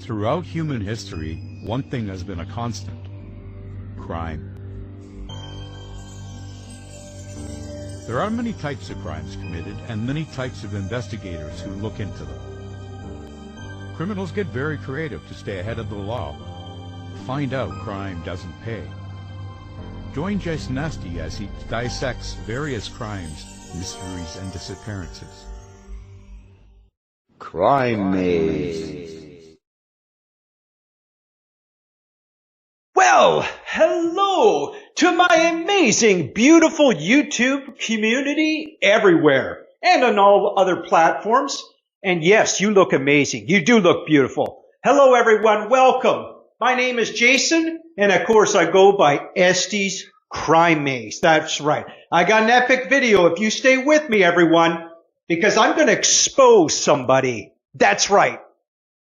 Throughout human history, one thing has been a constant: crime. There are many types of crimes committed and many types of investigators who look into them. Criminals get very creative to stay ahead of the law. Find out crime doesn't pay. Join Jason Estey as he dissects various crimes, mysteries, and disappearances. Crime Maze. Well, hello to my amazing, beautiful YouTube community everywhere and on all other platforms. And yes, you look amazing. You do look beautiful. Hello, everyone. Welcome. My name is Jason, and of course, I go by ESTEY'S Crime Maze. That's right. I got an epic video if you stay with me, everyone, because I'm going to expose somebody. That's right.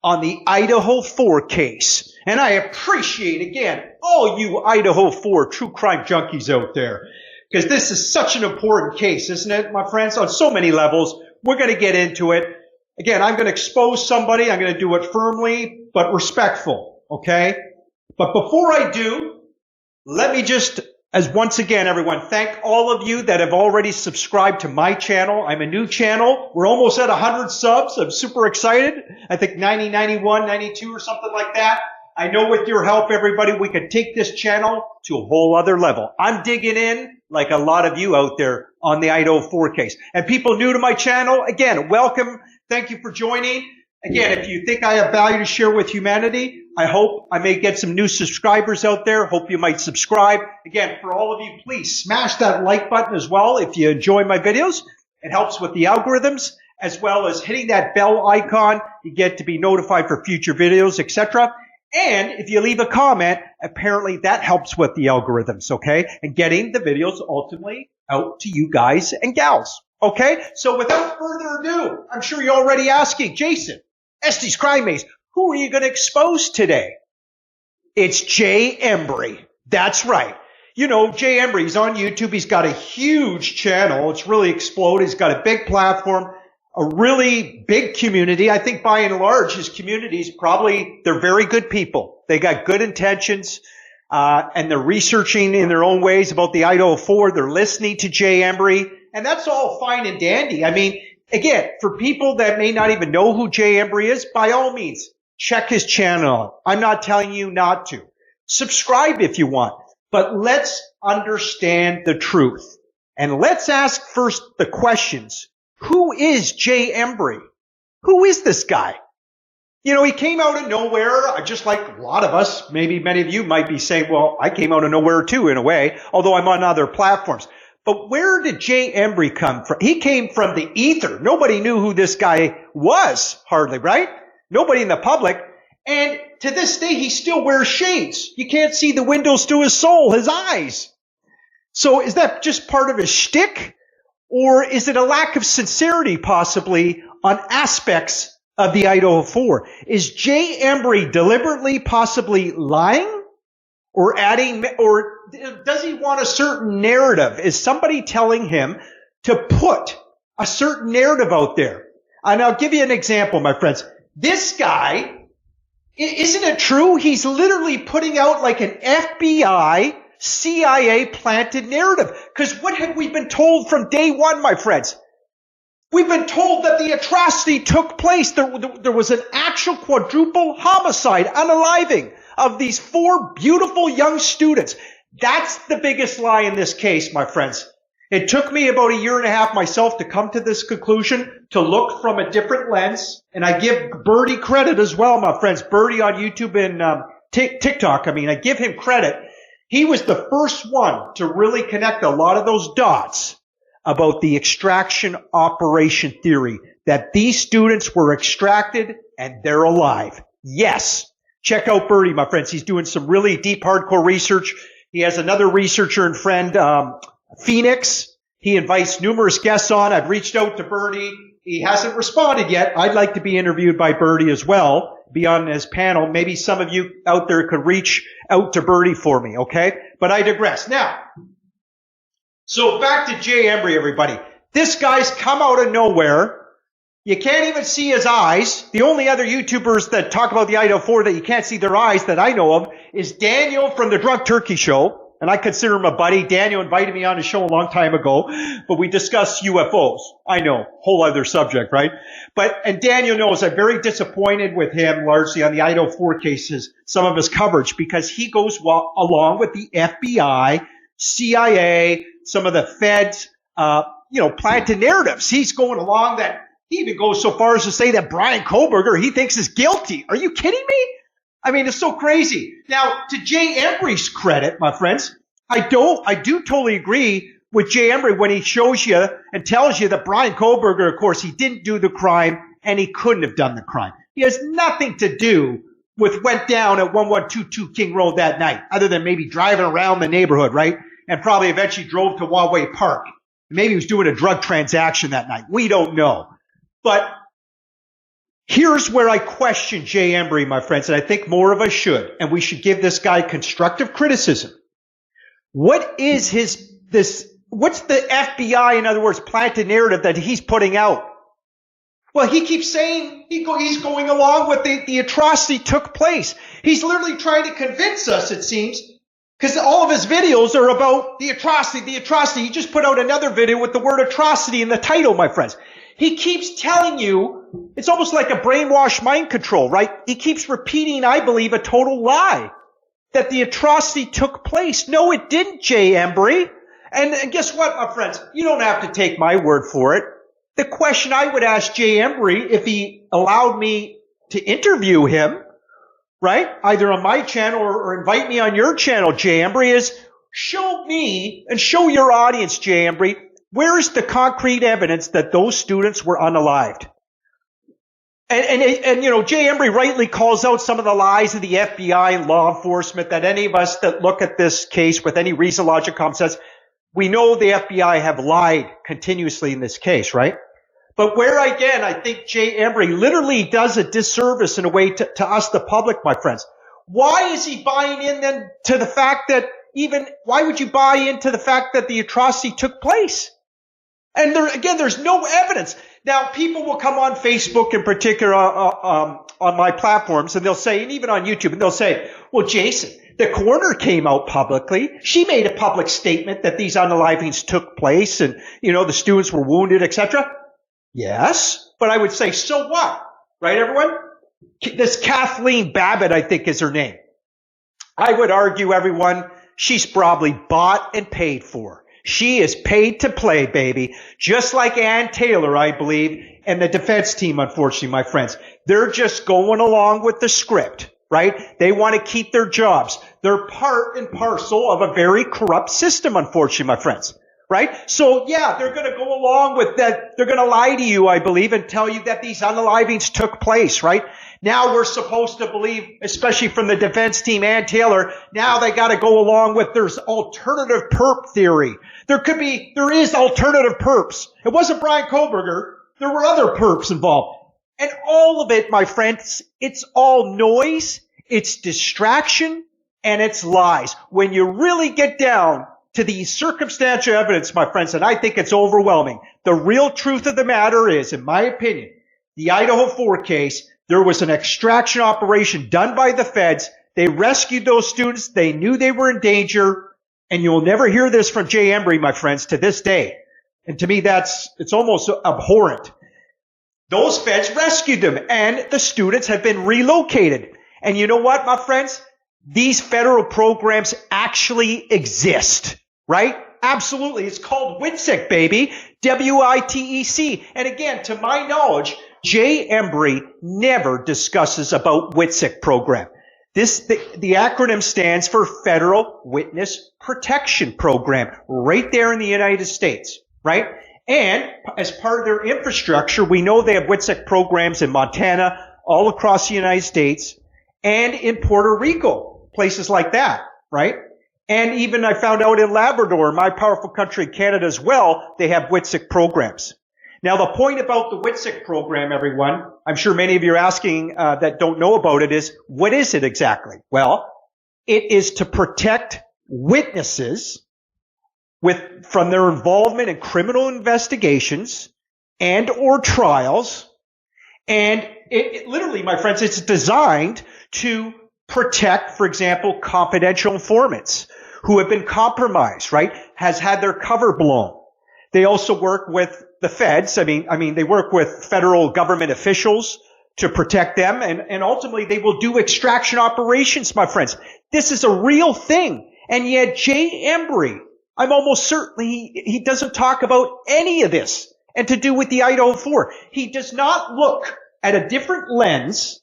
On the Idaho4 case. And I appreciate, again, all you Idaho4 true crime junkies out there. Because this is such an important case, isn't it, my friends? On so many levels. We're going to get into it. Again, I'm going to expose somebody. I'm going to do it firmly, but respectful. Okay? But before I do, let me just, as once again, everyone, thank all of you that have already subscribed to my channel. I'm a new channel. We're almost at 100 subs. I'm super excited. I think 90, 91, 92 or something like that. I know with your help, everybody, we could take this channel to a whole other level. I'm digging in like a lot of you out there on the Idaho4 case. And people new to my channel, again, welcome. Thank you for joining. Again, if you think I have value to share with humanity, I hope I may get some new subscribers out there. Hope you might subscribe. Again, for all of you, please smash that like button as well if you enjoy my videos. It helps with the algorithms, as well as hitting that bell icon. You get to be notified for future videos, etc. And if you leave a comment, apparently that helps with the algorithms, okay? And getting the videos ultimately out to you guys and gals, okay? So without further ado, I'm sure you're already asking, Jason, ESTEY'S Crime Maze, who are you going to expose today? It's Jay Embry. That's right. You know, Jay Embry, he's on YouTube. He's got a huge channel. It's really exploded. He's got a big platform, a really big community. I think by and large, his communities they're very good people. They got good intentions, and they're researching in their own ways about the Idaho4. They're listening to Jay Embry, and that's all fine and dandy. I mean, again, for people that may not even know who Jay Embry is, by all means, check his channel. I'm not telling you not to. Subscribe if you want. But let's understand the truth. And let's ask first the questions. Who is Jay Embry? Who is this guy? You know, he came out of nowhere, just like a lot of us. Maybe many of you might be saying, well, I came out of nowhere too, in a way, although I'm on other platforms. But where did Jay Embry come from? He came from the ether. Nobody knew who this guy was, hardly, right? Nobody in the public. And to this day, he still wears shades. You can't see the windows to his soul, his eyes. So is that just part of his shtick? Or is it a lack of sincerity, possibly, on aspects of the Idaho4? Is Jay Embry deliberately, possibly lying? Or does he want a certain narrative? Is somebody telling him to put a certain narrative out there? And I'll give you an example, my friends. This guy, isn't it true? He's literally putting out like an FBI, CIA planted narrative. Because what have we been told from day one, my friends? We've been told that the atrocity took place. There was an actual quadruple homicide, unaliving of these 4 beautiful young students. That's the biggest lie in this case, my friends. It took me about a year and a half myself to come to this conclusion, to look from a different lens. And I give Birdie credit as well, my friends. Birdie on YouTube and TikTok. I give him credit. He was the first one to really connect a lot of those dots about the extraction operation theory, that these students were extracted and they're alive. Yes. Check out Birdie, my friends. He's doing some really deep, hardcore research. He has another researcher and friend, Phoenix. He invites numerous guests on. I've reached out to Birdie. He hasn't responded yet. I'd like to be interviewed by Birdie as well, be on his panel. Maybe some of you out there could reach out to Birdie for me, okay? But I digress. Now, so back to Jay Embry, everybody. This guy's come out of nowhere You can't even see his eyes. The only other YouTubers that talk about the Idaho4 that you can't see their eyes that I know of is Daniel from the Drunk Turkey Show. And I consider him a buddy. Daniel invited me on his show a long time ago, but we discussed UFOs. I know, whole other subject, right? And Daniel knows I'm very disappointed with him largely on the Idaho4 cases, some of his coverage, because he goes along with the FBI, CIA, some of the feds, planted narratives. He's going along that. He even goes so far as to say that Brian Kohlberger, he thinks is guilty. Are you kidding me? I mean, it's so crazy. Now, to Jay Embry's credit, my friends, I do totally agree with Jay Embry when he shows you and tells you that Brian Kohlberger, of course, he didn't do the crime and he couldn't have done the crime. He has nothing to do with what went down at 1122 King Road that night, other than maybe driving around the neighborhood, right? And probably eventually drove to Wildway Park. Maybe he was doing a drug transaction that night. We don't know. But here's where I question Jay Embry, my friends, and I think more of us should, and we should give this guy constructive criticism. What is what's the FBI, in other words, planted narrative that he's putting out? Well, he keeps saying he's going along with the atrocity took place. He's literally trying to convince us, it seems, because all of his videos are about the atrocity, the atrocity. He just put out another video with the word atrocity in the title, my friends. He keeps telling you, it's almost like a brainwashed mind control, right? He keeps repeating, I believe, a total lie, that the atrocity took place. No, it didn't, Jay Embry. And guess what, my friends? You don't have to take my word for it. The question I would ask Jay Embry, if he allowed me to interview him, right, either on my channel or invite me on your channel, Jay Embry, is show me and show your audience, Jay Embry, where is the concrete evidence that those students were unalived? And Jay Embry rightly calls out some of the lies of the FBI and law enforcement that any of us that look at this case with any reason, logic, common sense, we know the FBI have lied continuously in this case, right? But where, again, I think Jay Embry literally does a disservice in a way to us, the public, my friends. Why is he buying in then to the fact that why would you buy into the fact that the atrocity took place? And there's no evidence. Now, people will come on Facebook in particular, on my platforms, and they'll say, and even on YouTube, and they'll say, well, Jason, the coroner came out publicly. She made a public statement that these unalivings took place and, the students were wounded, etc. Yes, but I would say, so what? Right, everyone? This Kathleen Babbitt, I think, is her name. I would argue, everyone, she's probably bought and paid for. She is paid to play, baby. Just like Ann Taylor, I believe, and the defense team, unfortunately, my friends. They're just going along with the script, right? They want to keep their jobs. They're part and parcel of a very corrupt system, unfortunately, my friends. Right? So, yeah, they're going to go along with that. They're going to lie to you, I believe, and tell you that these unalivings took place, right? Now we're supposed to believe, especially from the defense team and Taylor, now they got to go along with there's alternative perp theory. There is alternative perps. It wasn't Brian Kohlberger. There were other perps involved. And all of it, my friends, it's all noise, it's distraction, and it's lies. When you really get down to the circumstantial evidence, my friends, and I think it's overwhelming. The real truth of the matter is, in my opinion, the Idaho4 case, there was an extraction operation done by the feds. They rescued those students. They knew they were in danger. And you'll never hear this from Jay Embry, my friends, to this day. And to me, it's almost abhorrent. Those feds rescued them, and the students have been relocated. And you know what, my friends? These federal programs actually exist. Right? Absolutely. It's called WITSEC, baby. WITEC. And again, to my knowledge, Jay Embry never discusses about WITSEC program. The acronym stands for Federal Witness Protection Program, right there in the United States, right? And as part of their infrastructure, we know they have WITSEC programs in Montana, all across the United States, and in Puerto Rico, places like that, right? And even I found out in Labrador, my powerful country, Canada as well, they have WITSEC programs. Now, the point about the WITSEC program, everyone, I'm sure many of you are asking that don't know about it is, what is it exactly? Well, it is to protect witnesses from their involvement in criminal investigations and or trials And it literally, my friends, it's designed to protect, for example, confidential informants who have been compromised, right? Has had their cover blown. They also work with the feds. I mean, they work with federal government officials to protect them. And ultimately they will do extraction operations, my friends. This is a real thing. And yet Jay Embry, I'm almost certain he doesn't talk about any of this and to do with the Idaho4. He does not look at a different lens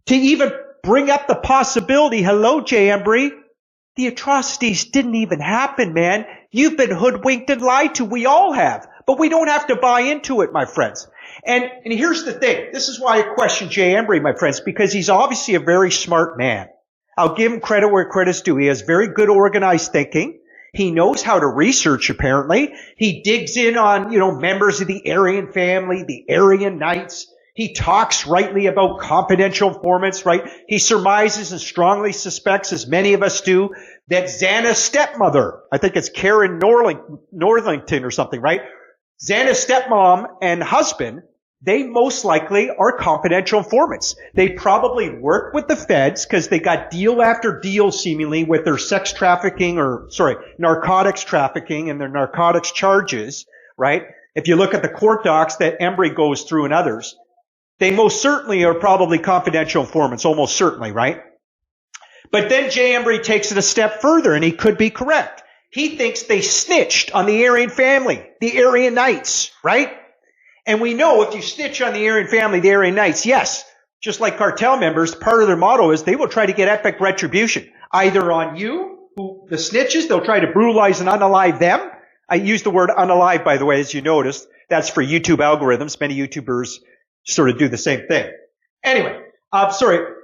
to even bring up the possibility, hello, Jay Embry, the atrocities didn't even happen, man. You've been hoodwinked and lied to. We all have. But we don't have to buy into it, my friends. And here's the thing. This is why I question Jay Embry, my friends, because he's obviously a very smart man. I'll give him credit where credit's due. He has very good organized thinking. He knows how to research, apparently. He digs in on, members of the Aryan family, the Aryan Knights. He talks rightly about confidential informants, right? He surmises and strongly suspects, as many of us do, that Xana's stepmother, I think it's Karen Northington or something, right? Xana's stepmom and husband, they most likely are confidential informants. They probably work with the feds because they got deal after deal seemingly with their narcotics trafficking and their narcotics charges, right? If you look at the court docs that Embry goes through and others, they most certainly are probably confidential informants, almost certainly, right? But then Jay Embry takes it a step further, and he could be correct. He thinks they snitched on the Aryan family, the Aryan Knights, right? And we know if you snitch on the Aryan family, the Aryan Knights, yes, just like cartel members, part of their motto is they will try to get epic retribution, either on you, the snitches, they'll try to brutalize and unalive them. I use the word unalive, by the way, as you noticed. That's for YouTube algorithms. Many YouTubers sort of do the same thing. Anyway,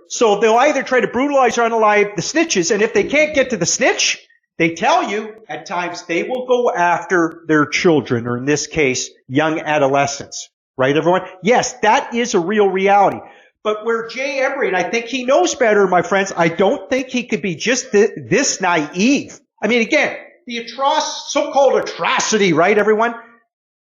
so they'll either try to brutalize or unalive the snitches, and if they can't get to the snitch, they tell you at times they will go after their children, or in this case, young adolescents. Right, everyone? Yes, that is a real reality. But where Jay Embry, and I think he knows better, my friends, I don't think he could be just this naive. I mean, again, the so-called atrocity, right, everyone?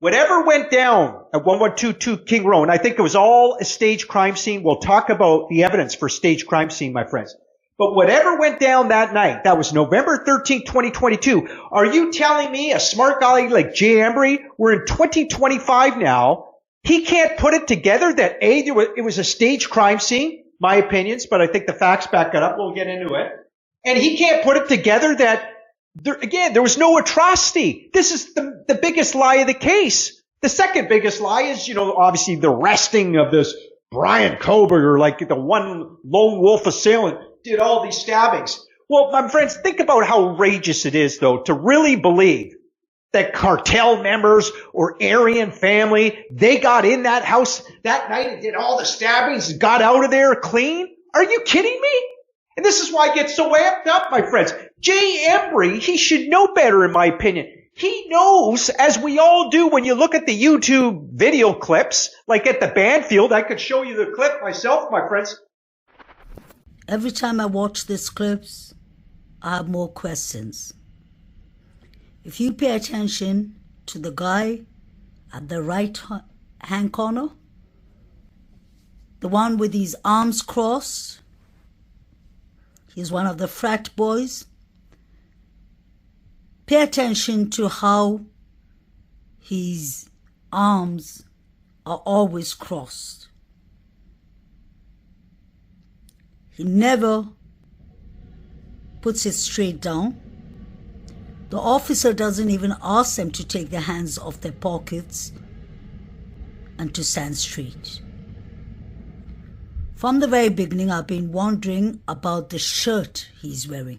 Whatever went down at 1122 King Road, and I think it was all a staged crime scene. We'll talk about the evidence for staged crime scene, my friends. But whatever went down that night, that was November 13, 2022. Are you telling me a smart guy like Jay Embry, we're in 2025 now, he can't put it together that it was a staged crime scene, my opinions, but I think the facts back it up. We'll get into it. And he can't put it together that there was no atrocity. This is the biggest lie of the case. The second biggest lie is, obviously the arresting of this Brian Koberger, like the one lone wolf assailant, did all these stabbings. Well, my friends, think about how outrageous it is, though, to really believe that cartel members or Aryan family, they got in that house that night and did all the stabbings and got out of there clean. Are you kidding me? And this is why I get so amped up, my friends. Jay Embry, he should know better, in my opinion. He knows, as we all do when you look at the YouTube video clips, like at the Banfield. I could show you the clip myself, my friends. Every time I watch these clips, I have more questions. If you pay attention to the guy at the right-hand corner, the one with his arms crossed, he's one of the frat boys. Pay attention to how his arms are always crossed. He never puts it straight down. The officer doesn't even ask them to take their hands off their pockets and to stand straight. From the very beginning, I've been wondering about the shirt he's wearing.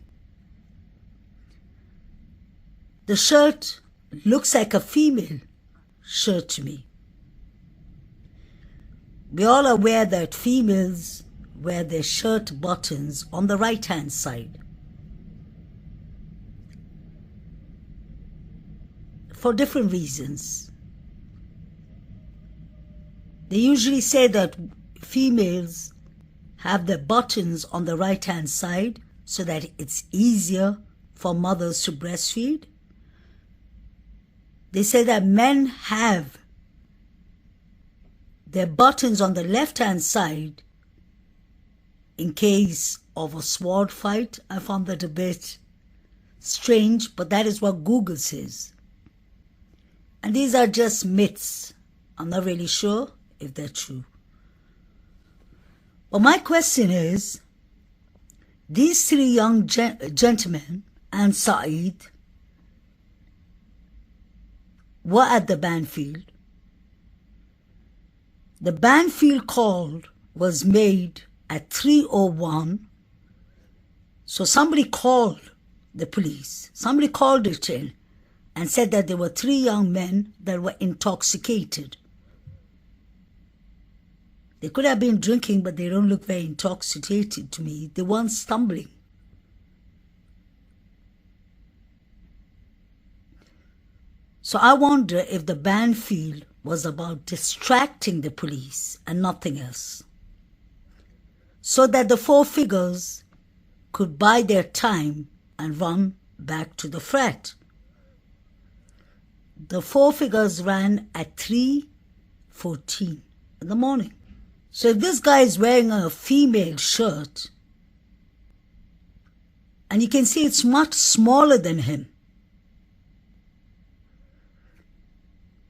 The shirt looks like a female shirt to me. We all are aware that females wear their shirt buttons on the right-hand side. For different reasons. They usually say that females have their buttons on the right-hand side so that it's easier for mothers to breastfeed. They say that men have their buttons on the left-hand side in case of a sword fight. I found that a bit strange, but that is what Google says. And these are just myths. I'm not really sure if they're true. But my question is, these three young gentlemen and Saeed were at the Banfield. The Banfield call was made at 3:01. So somebody called the police. Somebody called it in and said that there were three young men that were intoxicated. They could have been drinking, but they don't look very intoxicated to me. They weren't stumbling. So I wonder if the Banfield was about distracting the police and nothing else, so that the four figures could buy their time and run back to the frat. The four figures ran at 3:14 in the morning. So if this guy is wearing a female shirt, and you can see it's much smaller than him,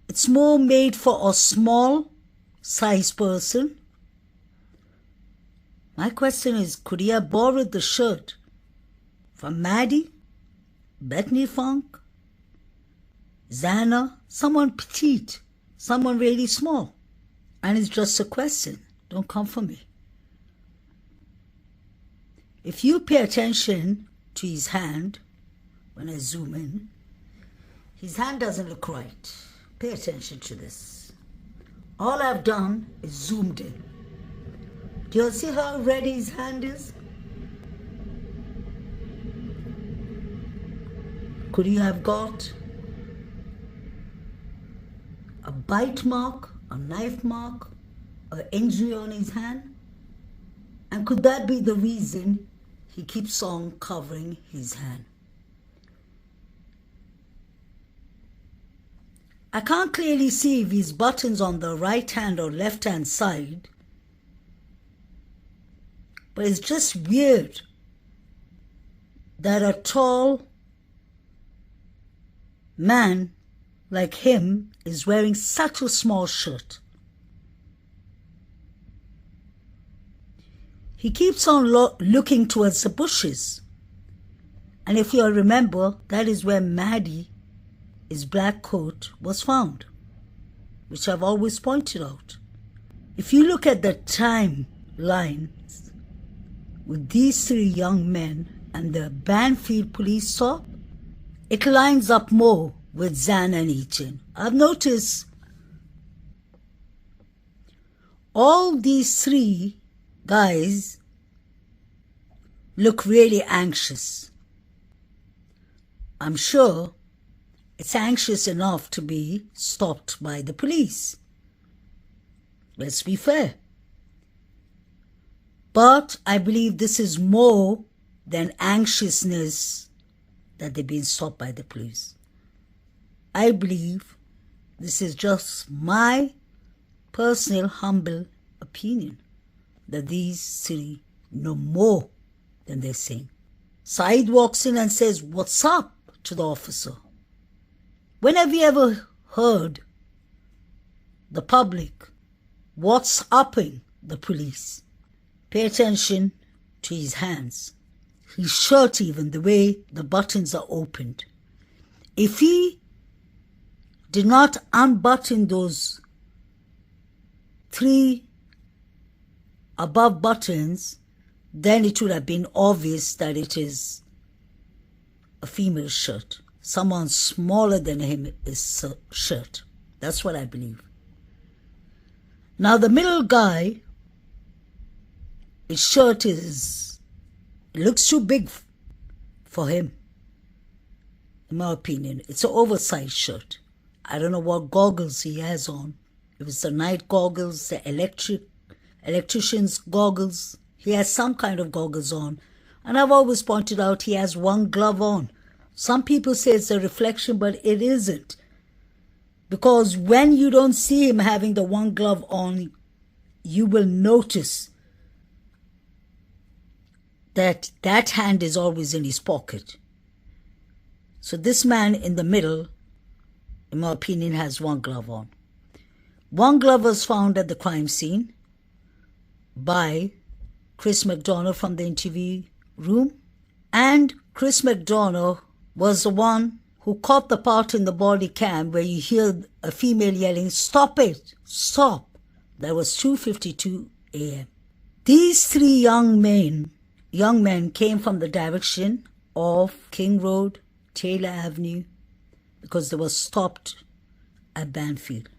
it's more made for a small size person. My question is, could he have borrowed the shirt from Maddie, Bethany Funk, Zana, someone petite, someone really small? And it's just a question. Don't come for me. If you pay attention to his hand, when I zoom in, his hand doesn't look right. Pay attention to this. All I've done is zoomed in. Do you see how red his hand is? Could he have got a bite mark, a knife mark, an injury on his hand? And could that be the reason he keeps on covering his hand? I can't clearly see if his buttons on the right hand or left hand side, but it's just weird that a tall man like him is wearing such a small shirt. He keeps on looking towards the bushes. And if you remember, that is where Maddie, his black coat, was found, which I've always pointed out. If you look at the timelines with these three young men and the Banfield police stop, it lines up more with Zan and Etienne. I've noticed all these three guys look really anxious. I'm sure it's anxious enough to be stopped by the police. Let's be fair. But I believe this is more than anxiousness that they've been stopped by the police. I believe this is just my personal humble opinion that these three know more than they're saying. Saeed walks in and says, "What's up?" to the officer. When have you ever heard the public what's upping the police? Pay attention to his hands. His shirt, even the way the buttons are opened. If he did not unbutton those three above buttons, then it would have been obvious that it is a female shirt. Someone smaller than him is shirt. That's what I believe. Now the middle guy, his shirt it looks too big for him. In my opinion, it's an oversized shirt. I don't know what goggles he has on. If it's the night goggles, the electrician's goggles. He has some kind of goggles on. And I've always pointed out he has one glove on. Some people say it's a reflection, but it isn't. Because when you don't see him having the one glove on, you will notice that that hand is always in his pocket. So this man in the middle, in my opinion, has one glove on. One glove was found at the crime scene by Chris McDonough from the interview room. And Chris McDonough was the one who caught the part in the body cam where you hear a female yelling, "Stop it, stop." That was 2:52 a.m. These three young men came from the direction of King Road, Taylor Avenue, because they were stopped at Banfield.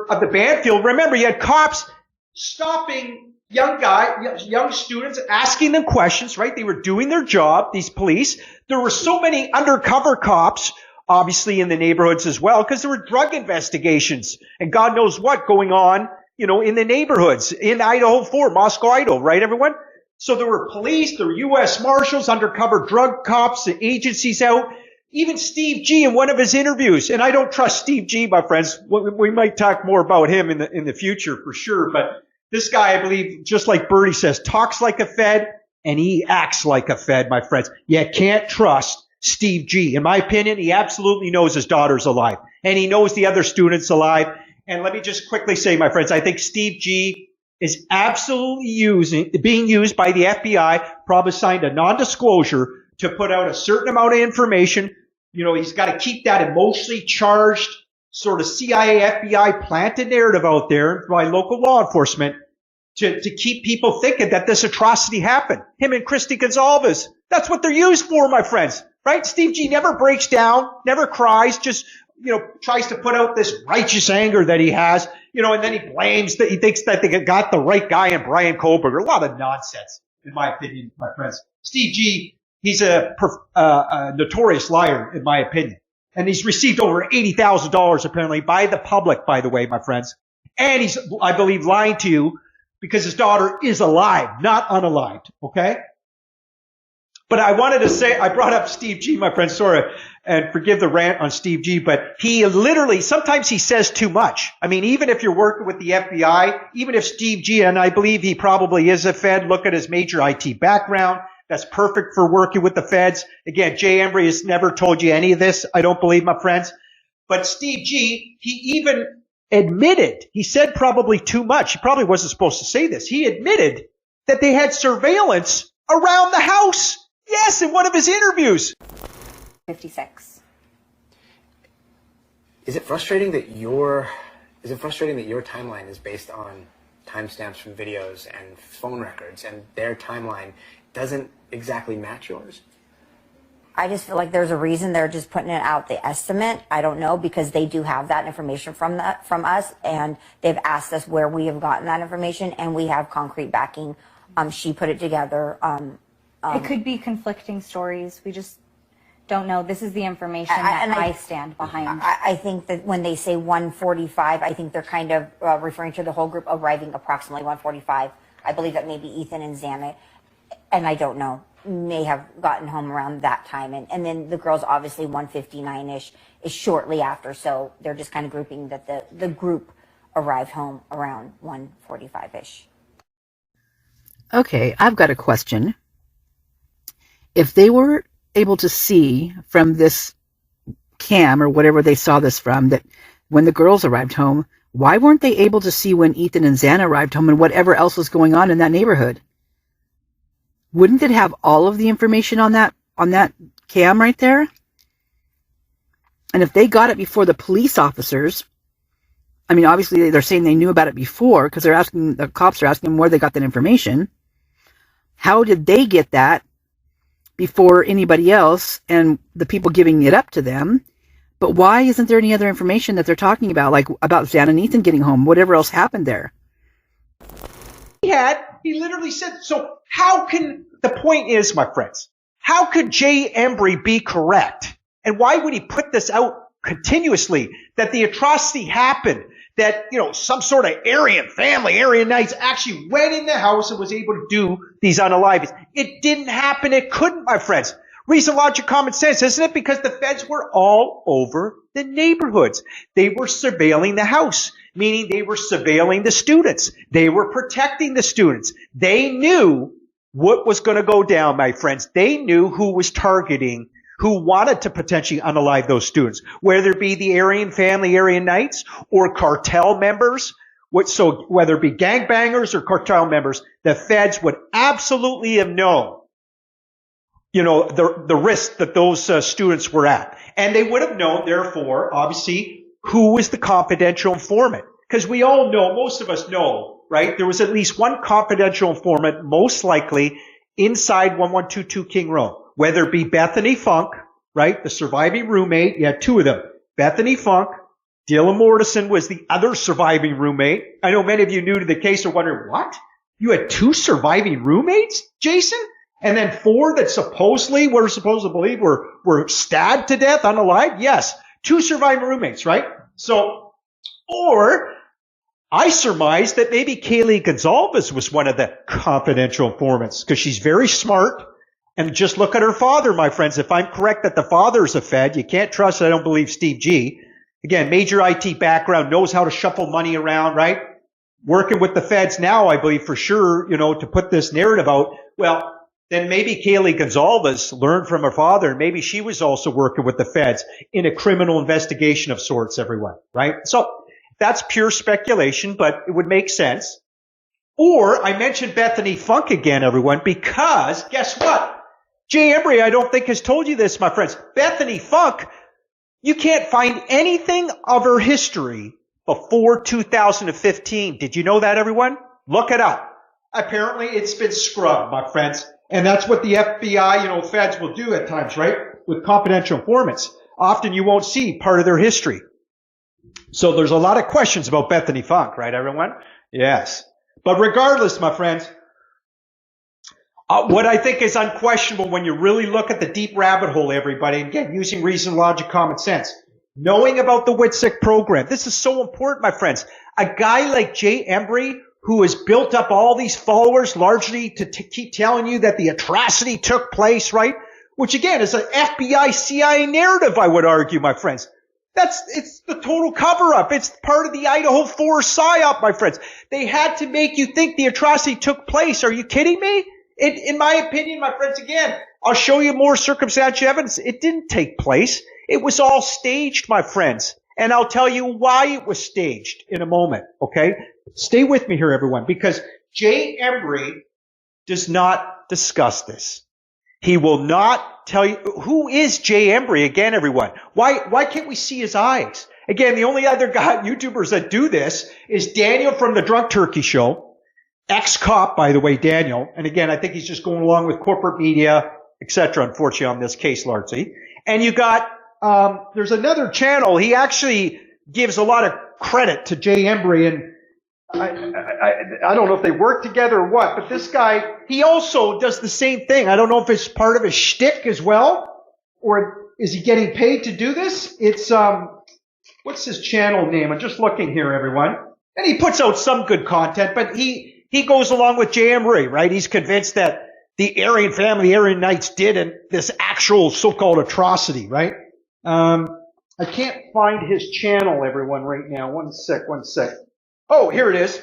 Of the Banfield, remember, you had cops stopping young students, asking them questions, right? They were doing their job, these police. There were so many undercover cops, obviously, in the neighborhoods as well, because there were drug investigations and God knows what going on, in the neighborhoods, in Idaho4, Moscow, Idaho, right, everyone? So there were police, there were U.S. Marshals, undercover drug cops, the agencies out. Even Steve G in one of his interviews, and I don't trust Steve G, my friends. We might talk more about him in the future for sure, but this guy, I believe, just like Bertie says, talks like a Fed and he acts like a Fed, my friends. You can't trust Steve G. In my opinion, he absolutely knows his daughter's alive and he knows the other student's alive. And let me just quickly say, my friends, I think Steve G is absolutely being used by the FBI, probably signed a non-disclosure to put out a certain amount of information. He's got to keep that emotionally charged sort of CIA, FBI planted narrative out there by local law enforcement to keep people thinking that this atrocity happened. Him and Christy Goncalves. That's what they're used for, my friends. Right? Steve G never breaks down, never cries, just, tries to put out this righteous anger that he has, and then he blames that he thinks that they got the right guy in Brian Kohlberger. A lot of nonsense, in my opinion, my friends. Steve G, he's a notorious liar, in my opinion. And he's received over $80,000 apparently by the public, by the way, my friends. And he's, I believe, lying to you because his daughter is alive, not unalived, okay? But I wanted to say, I brought up Steve G, my friend, sorry, and forgive the rant on Steve G, but he literally, sometimes he says too much. I mean, even if you're working with the FBI, even if Steve G, and I believe he probably is a Fed, look at his major IT background. That's perfect for working with the feds. Again, Jay Embry has never told you any of this, I don't believe, my friends. But Steve G, he even admitted, he said probably too much. He probably wasn't supposed to say this. He admitted that they had surveillance around the house. Yes, in one of his interviews. 56. Is it frustrating that your timeline is based on timestamps from videos and phone records, and their timeline doesn't exactly match yours? I just feel like there's a reason they're just putting it out, the estimate. I don't know, because they do have that information from us, and they've asked us where we have gotten that information, and we have concrete backing. She put it together. It could be conflicting stories. We just don't know. This is the information that I stand behind. I think that when they say 1:45, I think they're kind of referring to the whole group arriving approximately 1:45. I believe that maybe Ethan and Xana, and I don't know, may have gotten home around that time. And then the girls, obviously 1:59-ish is shortly after. So they're just kind of grouping that the group arrived home around 1:45-ish. Okay, I've got a question. If they were able to see from this cam or whatever they saw this from, that when the girls arrived home, why weren't they able to see when Ethan and Xana arrived home and whatever else was going on in that neighborhood? Wouldn't it have all of the information on that cam right there? And if they got it before the police officers, I mean, obviously they're saying they knew about it before because the cops are asking them where they got that information. How did they get that before anybody else and the people giving it up to them? But why isn't there any other information that they're talking about, like about Xana and Ethan getting home, whatever else happened there? He literally said, so how can, the point is, my friends, how could Jay Embry be correct? And why would he put this out continuously, that the atrocity happened, that, some sort of Aryan Knights actually went in the house and was able to do these unalivings? It didn't happen. It couldn't, my friends. Reason, logic, common sense, isn't it? Because the feds were all over the neighborhoods. They were surveilling the house, meaning they were surveilling the students. They were protecting the students. They knew what was going to go down, my friends. They knew who was targeting, who wanted to potentially unalive those students, whether it be the Aryan family, Aryan Knights, or cartel members. So whether it be gangbangers or cartel members, the feds would absolutely have known, the risk that those students were at. And they would have known, therefore, obviously, who was the confidential informant. Because we all know, most of us know, right? There was at least one confidential informant, most likely, inside 1122 King Road. Whether it be Bethany Funk, right? The surviving roommate. You had two of them. Bethany Funk. Dylan Mortison was the other surviving roommate. I know many of you new to the case are wondering, what? You had two surviving roommates, Jason? And then four that supposedly, we're supposed to believe were stabbed to death, unalive? Yes. Two surviving roommates, right? So, or I surmise that maybe Kaylee Goncalves was one of the confidential informants because she's very smart. And just look at her father, my friends. If I'm correct that the father's a Fed, you can't trust, I don't believe, Steve G. Again, major IT background, knows how to shuffle money around, right? Working with the feds now, I believe for sure, to put this narrative out. Well, then maybe Kaylee Goncalves learned from her father. Maybe she was also working with the feds in a criminal investigation of sorts, everyone, right? So that's pure speculation, but it would make sense. Or I mentioned Bethany Funk again, everyone, because guess what? Jay Embry, I don't think has told you this, my friends. Bethany Funk, you can't find anything of her history before 2015. Did you know that, everyone? Look it up. Apparently, it's been scrubbed, my friends. And that's what the FBI, feds will do at times, right? With confidential informants. Often you won't see part of their history. So there's a lot of questions about Bethany Funk, right, everyone? Yes. But regardless, my friends, what I think is unquestionable when you really look at the deep rabbit hole, everybody, again, using reason, logic, common sense, knowing about the WITSEC program. This is so important, my friends. A guy like Jay Embry, who has built up all these followers largely to keep telling you that the atrocity took place, right? Which again is an FBI CIA narrative, I would argue, my friends. It's the total cover-up. It's part of the Idaho4 psyop, my friends. They had to make you think the atrocity took place. Are you kidding me? In my opinion, my friends, again, I'll show you more circumstantial evidence. It didn't take place. It was all staged, my friends. And I'll tell you why it was staged in a moment, okay? Stay with me here, everyone, because Jay Embry does not discuss this. He will not tell you. Who is Jay Embry, again, everyone? Why can't we see his eyes? Again, the only other YouTubers that do this is Daniel from the Drunk Turkey Show. Ex-cop, by the way, Daniel. And again, I think he's just going along with corporate media, etc., unfortunately, on this case largely. And you got, there's another channel. He actually gives a lot of credit to Jay Embry, and I don't know if they work together or what, but this guy, he also does the same thing. I don't know if it's part of his shtick as well, or is he getting paid to do this? It's, what's his channel name? I'm just looking here, everyone. And he puts out some good content, but he goes along with Jay Embry, right? He's convinced that the Aryan family, the Aryan Knights did this actual so-called atrocity, right? I can't find his channel, everyone, right now. One sec. Oh, here it is.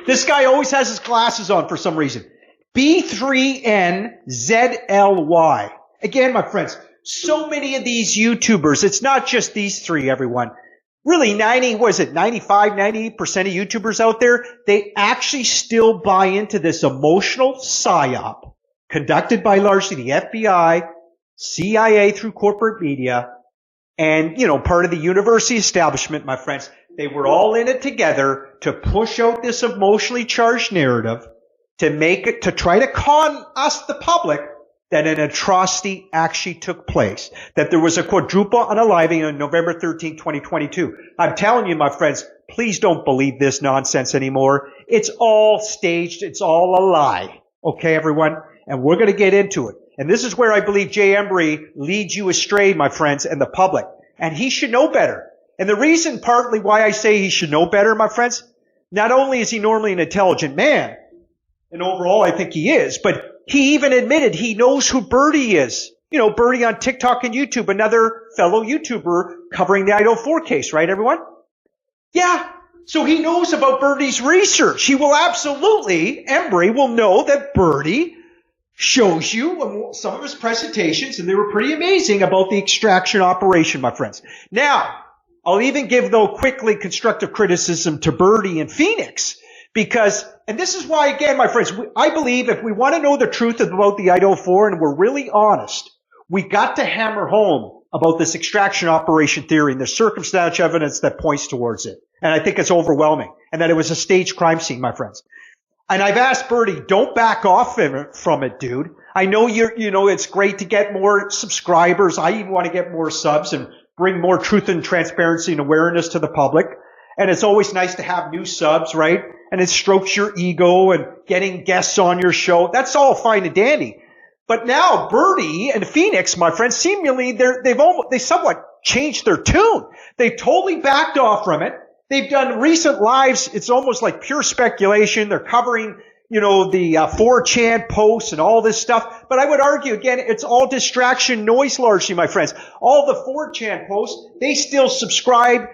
This guy always has his glasses on for some reason. B3NZLY. Again, my friends, so many of these YouTubers, it's not just these three, everyone. Really, 98% of YouTubers out there, they actually still buy into this emotional psyop conducted by largely the FBI, CIA through corporate media, and, part of the university establishment, my friends. They were all in it together to push out this emotionally charged narrative to try to con us, the public, that an atrocity actually took place, that there was a quadruple unaliving on November 13, 2022. I'm telling you, my friends, please don't believe this nonsense anymore. It's all staged. It's all a lie. Okay, everyone? And we're going to get into it. And this is where I believe Jay Embry leads you astray, my friends, and the public. And he should know better. And the reason partly why I say he should know better, my friends, not only is he normally an intelligent man, and overall I think he is, but he even admitted he knows who Birdie is. You know, Birdie on TikTok and YouTube, another fellow YouTuber covering the Idaho4 case, right, everyone? Yeah. So he knows about Birdie's research. He will absolutely, Embry will know that Birdie shows you some of his presentations, and they were pretty amazing about the extraction operation, my friends. Now, I'll even give, though, quickly constructive criticism to Birdie and Phoenix, because, and this is why, again, my friends, I believe if we want to know the truth about the Idaho4 and we're really honest, we got to hammer home about this extraction operation theory and the circumstantial evidence that points towards it. And I think it's overwhelming. And that it was a staged crime scene, my friends. And I've asked Birdie, don't back off from it, dude. I know it's great to get more subscribers. I even want to get more subs and bring more truth and transparency and awareness to the public. And it's always nice to have new subs, right? And it strokes your ego and getting guests on your show. That's all fine and dandy. But now Birdie and Phoenix, my friends, seemingly they somewhat changed their tune. They totally backed off from it. They've done recent lives. It's almost like pure speculation. They're covering, the 4chan posts and all this stuff. But I would argue, again, it's all distraction noise largely, my friends. All the 4chan posts, they still subscribe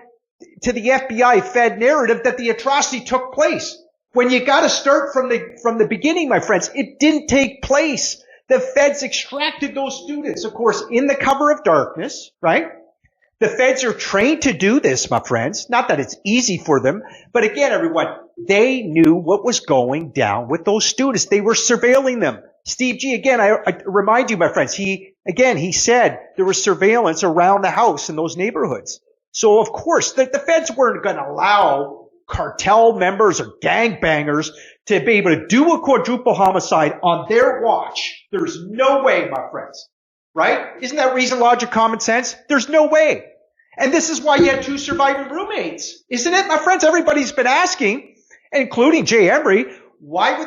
to the FBI Fed narrative that the atrocity took place. When you got to start from the beginning, my friends, it didn't take place. The feds extracted those students, of course, in the cover of darkness, right? The feds are trained to do this, my friends. Not that it's easy for them, but again, everyone, they knew what was going down with those students. They were surveilling them. Steve G, again, I remind you, my friends, he said there was surveillance around the house in those neighborhoods. So, of course, the feds weren't going to allow cartel members or gangbangers to be able to do a quadruple homicide on their watch. There's no way, my friends. Right? Isn't that reason, logic, common sense? There's no way. And this is why you had 2 surviving roommates. Isn't it, my friends? Everybody's been asking, including Jay Embry, why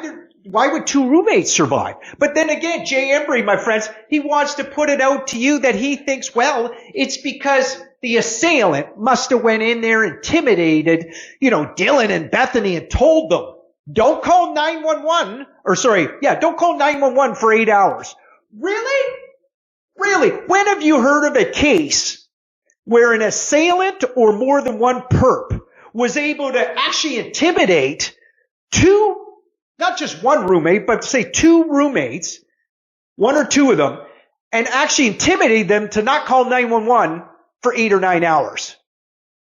would 2 roommates survive? But then again, Jay Embry, my friends, he wants to put it out to you that he thinks, well, it's because the assailant must have went in there, intimidated, Dylan and Bethany and told them, don't call 911, don't call 911 for 8 hours. Really? Really? When have you heard of a case where an assailant or more than one perp was able to actually intimidate 2, not just one roommate, but say 2 roommates, 1 or 2 of them, and actually intimidate them to not call 911 for 8 or 9 hours?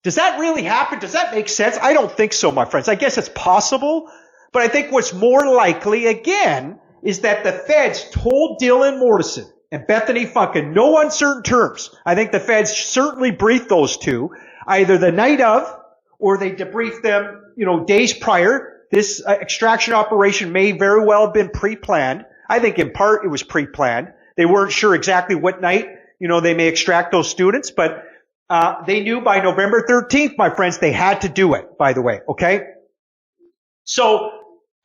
Does that really happen? Does that make sense? I don't think so, my friends. I guess it's possible, but I think what's more likely, again, is that the feds told Dylan Mortison and Bethany Funk in no uncertain terms. I think the feds certainly briefed those 2, either the night of or they debriefed them, days prior. This extraction operation may very well have been pre-planned. I think in part it was pre-planned. They weren't sure exactly what night, they may extract those students, but they knew by November 13th, my friends, they had to do it, by the way, okay? So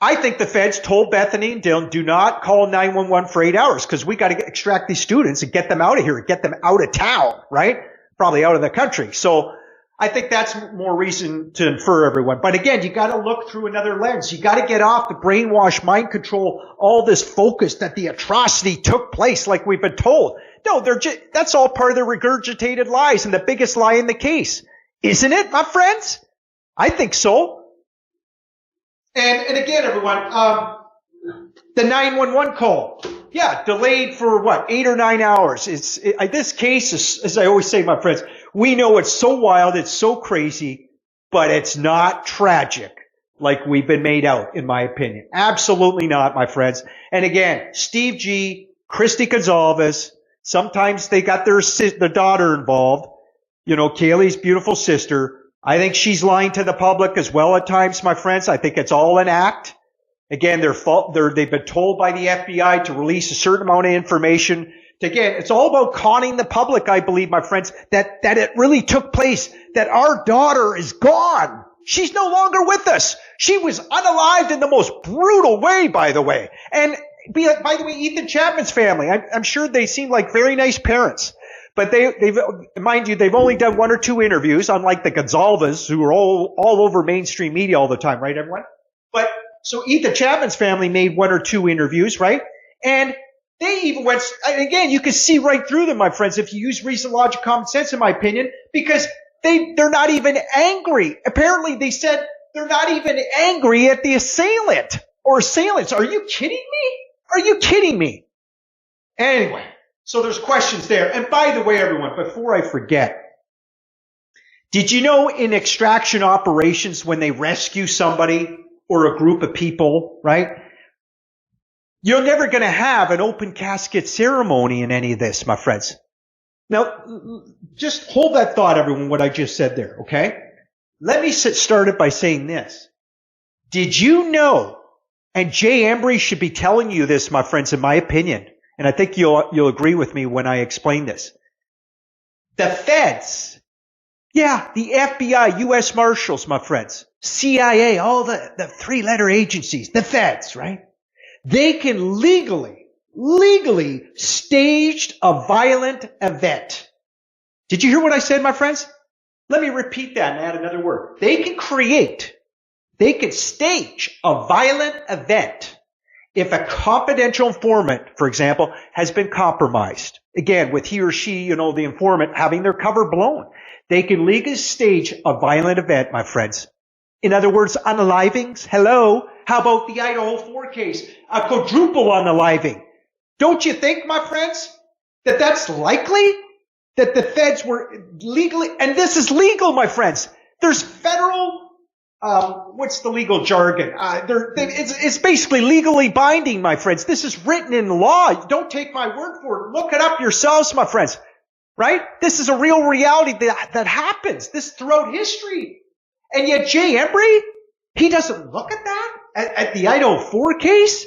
I think the feds told Bethany and Dylan, do not call 911 for 8 hours because we got to extract these students and get them out of here, get them out of town, right? Probably out of the country. So I think that's more reason to infer, everyone. But again, you got to look through another lens. You got to get off the brainwash, mind control, all this focus that the atrocity took place like we've been told. No, that's all part of the regurgitated lies and the biggest lie in the case. Isn't it, my friends? I think so. And again, everyone, the 911 call, delayed for 8 or 9 hours. This case is, as I always say, my friends, we know it's so wild, it's so crazy, but it's not tragic like we've been made out, in my opinion. Absolutely not, my friends. And again, Steve G, Christy Goncalves, sometimes they got their daughter involved, Kaylee's beautiful sister. I think she's lying to the public as well at times, my friends. I think it's all an act. Again, they've been told by the FBI to release a certain amount of information. Again, it's all about conning the public, I believe, my friends, that it really took place, that our daughter is gone. She's no longer with us. She was unalived in the most brutal way, by the way. And by the way, Ethan Chapman's family, I'm sure they seem like very nice parents. But mind you, they've only done 1 or 2 interviews, unlike the Goncalves, who are all over mainstream media all the time, right, everyone? But so Ethan Chapman's family made 1 or 2 interviews, right? And they even went, again, you can see right through them, my friends, if you use reason, logic, common sense, in my opinion, because they're not even angry. Apparently they said they're not even angry at the assailant or assailants. Are you kidding me? Are you kidding me? Anyway, so there's questions there. And by the way, everyone, before I forget, did you know in extraction operations, when they rescue somebody or a group of people, right? You're never going to have an open casket ceremony in any of this, my friends. Now, just hold that thought, everyone, what I just said there, okay? Let me start it by saying this. Did you know, and Jay Embry should be telling you this, my friends, in my opinion, and I think you'll agree with me when I explain this. The feds, yeah, the FBI, U.S. Marshals, my friends, CIA, all the three-letter agencies, the feds, right? They can legally stage a violent event. Did you hear what I said, my friends? Let me repeat that and add another word. They can stage a violent event if a confidential informant, for example, has been compromised. Again, with he or she, the informant having their cover blown. They can legally stage a violent event, my friends. In other words, unalivings. Hello. How about the Idaho4 case? A quadruple unaliving. Don't you think, my friends, that that's likely? That the feds were legally, and this is legal, my friends. There's federal, what's the legal jargon? It's basically legally binding, my friends. This is written in law. Don't take my word for it. Look it up yourselves, my friends. Right? This is a real reality that happens. This throughout history. And yet Jay Embry, he doesn't look at that? At the Idaho4 case?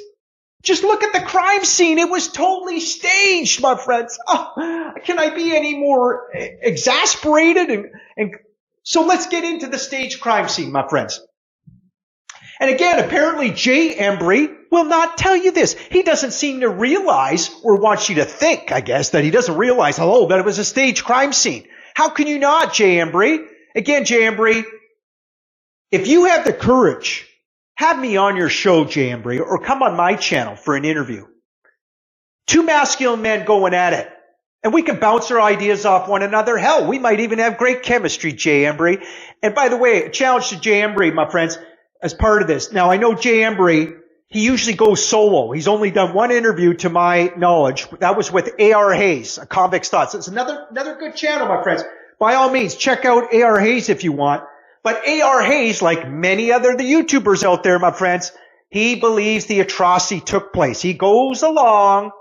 Just look at the crime scene. It was totally staged, my friends. Oh, can I be any more exasperated? And so let's get into the staged crime scene, my friends. And again, apparently Jay Embry will not tell you this. He doesn't seem to realize, or wants you to think, I guess, that he doesn't realize, that it was a staged crime scene. How can you not, Jay Embry? Again, Jay Embry, if you have the courage, have me on your show, Jay Embry, or come on my channel for an interview. Two masculine men going at it. And we can bounce our ideas off one another. Hell, we might even have great chemistry, Jay Embry. And by the way, a challenge to Jay Embry, my friends, as part of this. Now, I know Jay Embry, he usually goes solo. He's only done one interview to my knowledge. That was with A.R. Hayes, a Convict's Thoughts. It's another good channel, my friends. By all means, check out A.R. Hayes if you want. But A.R. Hayes, like many other the YouTubers out there, my friends, he believes the atrocity took place. He goes along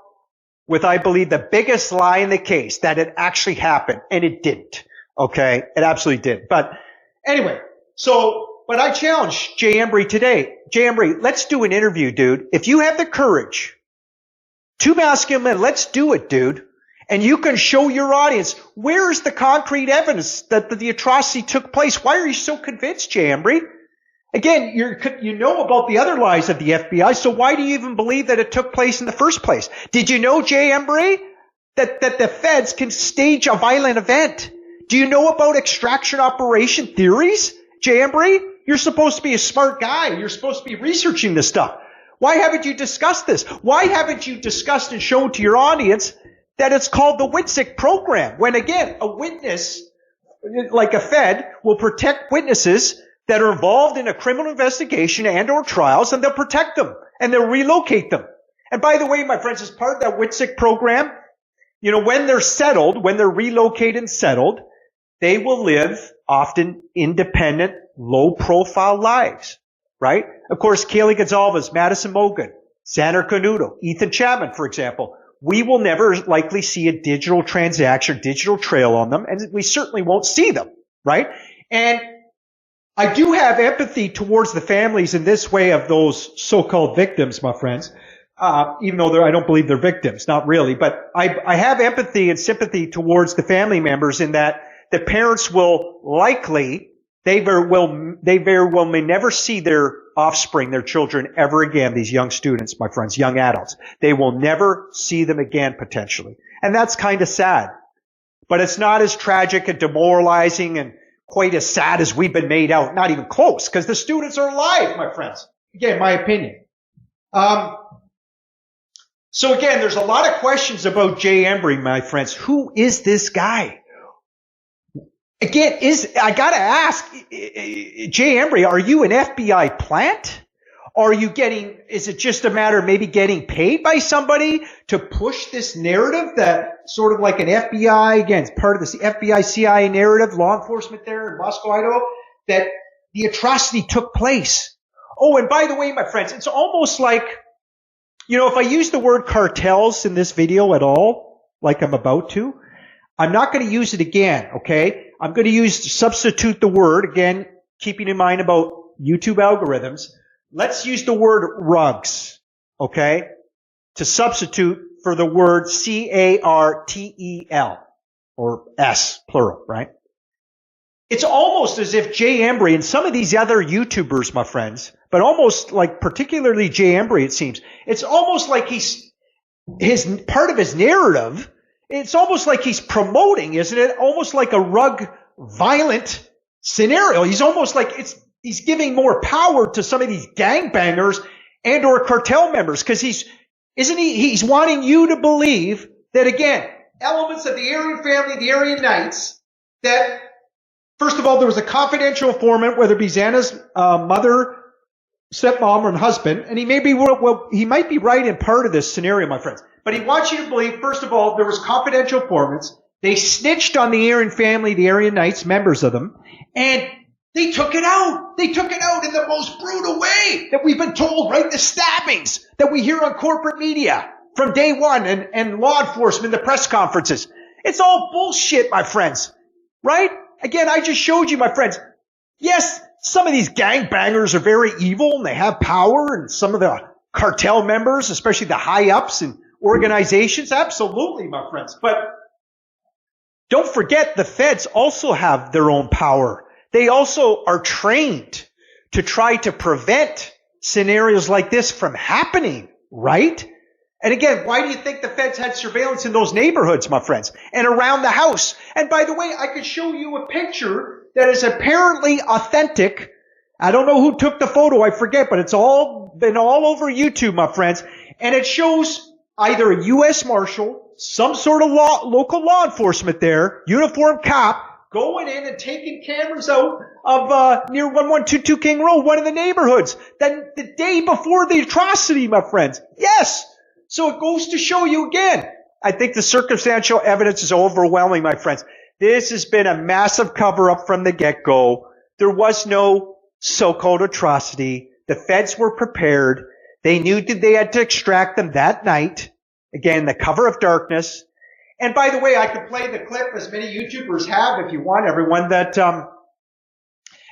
with, I believe, the biggest lie in the case, that it actually happened. And it didn't. Okay? It absolutely did. But anyway, but I challenge Jay Embry today. Jay Embry, let's do an interview, dude. If you have the courage, two masculine men, let's do it, dude. And you can show your audience, where is the concrete evidence that the atrocity took place? Why are you so convinced, Jay Embry? Again, you know about the other lies of the FBI, so why do you even believe that it took place in the first place? Did you know, Jay Embry, that the feds can stage a violent event? Do you know about extraction operation theories, Jay Embry? You're supposed to be a smart guy. You're supposed to be researching this stuff. Why haven't you discussed this? Why haven't you discussed and shown to your audience that it's called the WITSEC program? When again, a witness, like a Fed, will protect witnesses that are involved in a criminal investigation and or trials, and they'll protect them and they'll relocate them. And by the way, my friends, as part of that WITSEC program, when they're settled, when they're relocated and settled, they will live often independent, low-profile lives, right? Of course, Kaylee Goncalves, Madison Mogan, Xander Canuto, Ethan Chapman, for example, we will never likely see a digital transaction, digital trail on them, and we certainly won't see them, right? And I do have empathy towards the families in this way of those so-called victims, my friends, even though I don't believe they're victims, not really, but I have empathy and sympathy towards the family members in that the parents will likely, they very well may never see their offspring, their children ever again, these young students, my friends, young adults. They will never see them again, potentially. And that's kind of sad. But it's not as tragic and demoralizing and quite as sad as we've been made out. Not even close, because the students are alive, my friends. Again, my opinion. So again, there's a lot of questions about Jay Embry, my friends. Who is this guy? Again, I gotta ask, Jay Embry, are you an FBI plant? Are you is it just a matter of maybe getting paid by somebody to push this narrative that sort of like an FBI, again, it's part of this FBI CIA narrative, law enforcement there in Moscow, Idaho, that the atrocity took place? Oh, and by the way, my friends, it's almost like, if I use the word cartels in this video at all, like I'm about to, I'm not going to use it again, okay? I'm going to substitute the word, again, keeping in mind about YouTube algorithms. Let's use the word rugs, okay, to substitute for the word CARTEL, or S, plural, right? It's almost as if Jay Embry and some of these other YouTubers, my friends, but almost like particularly Jay Embry, it seems, it's almost like part of his narrative, it's almost like he's promoting, isn't it? Almost like a rug violent scenario. He's almost like he's giving more power to some of these gangbangers and or cartel members, because he's wanting you to believe that, again, elements of the Aryan family, the Aryan Knights, that first of all, there was a confidential informant, whether it be Xana's mother, stepmom, or husband, and he might be right in part of this scenario, my friends. But he wants you to believe, first of all, there was confidential informants. They snitched on the Aryan family, the Aryan Knights, members of them, and they took it out. They took it out in the most brutal way that we've been told, right? The stabbings that we hear on corporate media from day one and law enforcement, the press conferences. It's all bullshit, my friends, right? Again, I just showed you, my friends. Yes, some of these gangbangers are very evil and they have power, and some of the cartel members, especially the high-ups and organizations, absolutely, my friends. But don't forget, the feds also have their own power. They also are trained to try to prevent scenarios like this from happening, right? And again, why do you think the feds had surveillance in those neighborhoods, my friends, and around the house? And by the way, I could show you a picture that is apparently authentic. I don't know who took the photo, I forget, but it's all been all over YouTube, my friends. And it shows either a U.S. Marshal, some sort of local law enforcement there, uniformed cop, going in and taking cameras out of near 1122 King Road, one of the neighborhoods. Then the day before the atrocity, my friends. Yes! So it goes to show you again. I think the circumstantial evidence is overwhelming, my friends. This has been a massive cover-up from the get-go. There was no so-called atrocity. The feds were prepared. They knew that they had to extract them that night. Again, the cover of darkness. And by the way, I could play the clip, as many YouTubers have, if you want, everyone, that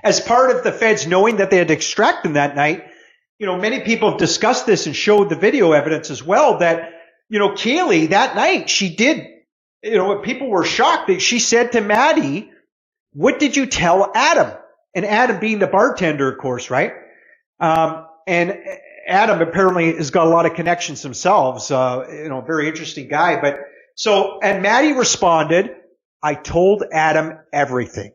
as part of the feds knowing that they had to extract them that night, many people have discussed this and showed the video evidence as well, that, Kaylee, that night, she did, people were shocked that she said to Maddie, "What did you tell Adam?" And Adam being the bartender, of course, right? And Adam apparently has got a lot of connections themselves, very interesting guy. And Maddie responded, "I told Adam everything."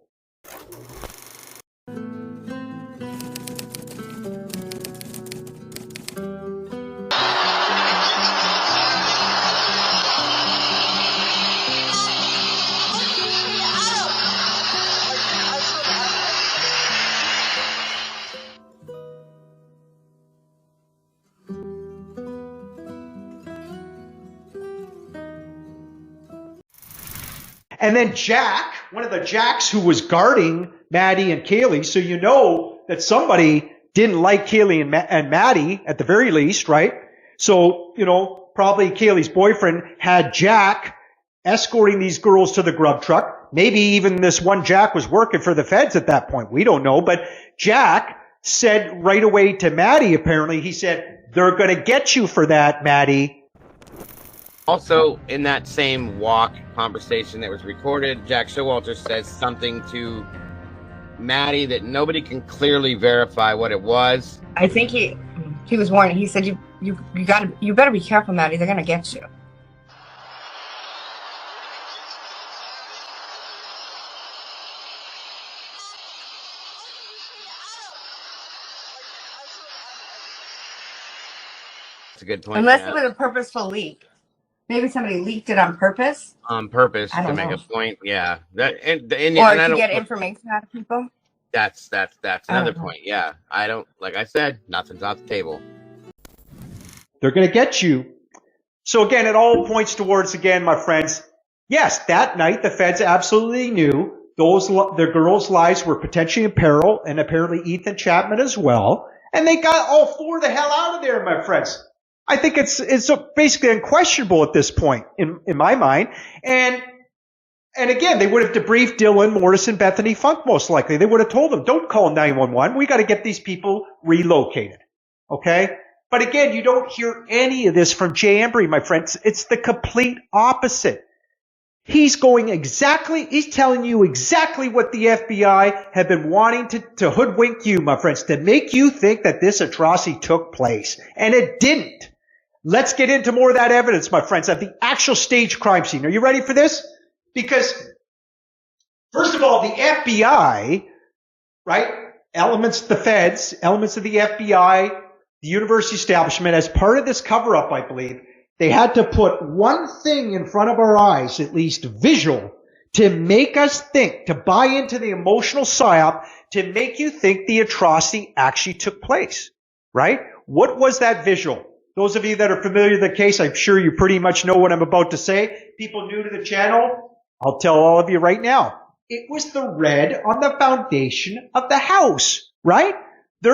And then Jack, one of the Jacks who was guarding Maddie and Kaylee, so you know that somebody didn't like Kaylee and Maddie at the very least, right? So, probably Kaylee's boyfriend had Jack escorting these girls to the grub truck. Maybe even this one Jack was working for the feds at that point. We don't know. But Jack said right away to Maddie, apparently, he said, "They're going to get you for that, Maddie." Also, in that same walk conversation that was recorded, Jack Showalter says something to Maddie that nobody can clearly verify what it was. I think he was warning. He said, you better be careful, Maddie. They're gonna get you." That's a good point. Unless it was a purposeful leak. Maybe somebody leaked it on purpose. On purpose I to don't make know. a point. Yeah. That and Or I to don't. get information out of people. That's I another don't know. point. Yeah. I don't. Like I said, nothing's off the table. They're going to get you. So again, it all points towards, again, my friends, yes, that night the feds absolutely knew the girls' lives were potentially in peril, and apparently Ethan Chapman as well. And they got all four the hell out of there, my friends. I think it's basically unquestionable at this point in my mind. And again, they would have debriefed Dylan, Morris, and Bethany Funk most likely. They would have told them, don't call 911. We got to get these people relocated. Okay? But again, you don't hear any of this from Jay Embry, my friends. It's the complete opposite. He's telling you exactly what the FBI have been wanting to hoodwink you, my friends, to make you think that this atrocity took place. And it didn't. Let's get into more of that evidence, my friends, at the actual staged crime scene. Are you ready for this? Because, first of all, the FBI, right, elements of the feds, elements of the FBI, the university establishment, as part of this cover-up, I believe, they had to put one thing in front of our eyes, at least visual, to make us think, to buy into the emotional psyop, to make you think the atrocity actually took place, right? What was that visual? Those of you that are familiar with the case, I'm sure you pretty much know what I'm about to say. People new to the channel, I'll tell all of you right now. It was the red on the foundation of the house, right? They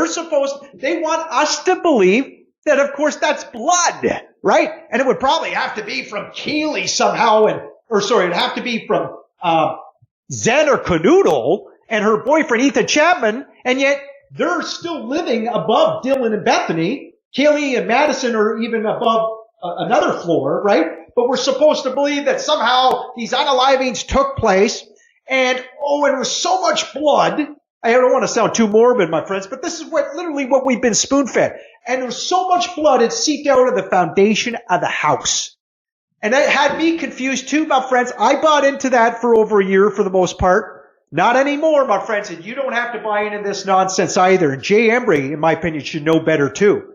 want us to believe that, of course, that's blood, right? And it would probably have to be from Keely somehow, it'd have to be from Zen or Canoodle and her boyfriend Ethan Chapman, and yet they're still living above Dylan and Bethany. Keely and Madison are even above another floor, right? But we're supposed to believe that somehow these unalivings took place, and it was so much blood. I don't want to sound too morbid, my friends, but this is literally what we've been spoon-fed. And there was so much blood, it seeped out of the foundation of the house. And that had me confused too, my friends. I bought into that for over a year for the most part. Not anymore, my friends, and you don't have to buy into this nonsense either. And Jay Embry, in my opinion, should know better too.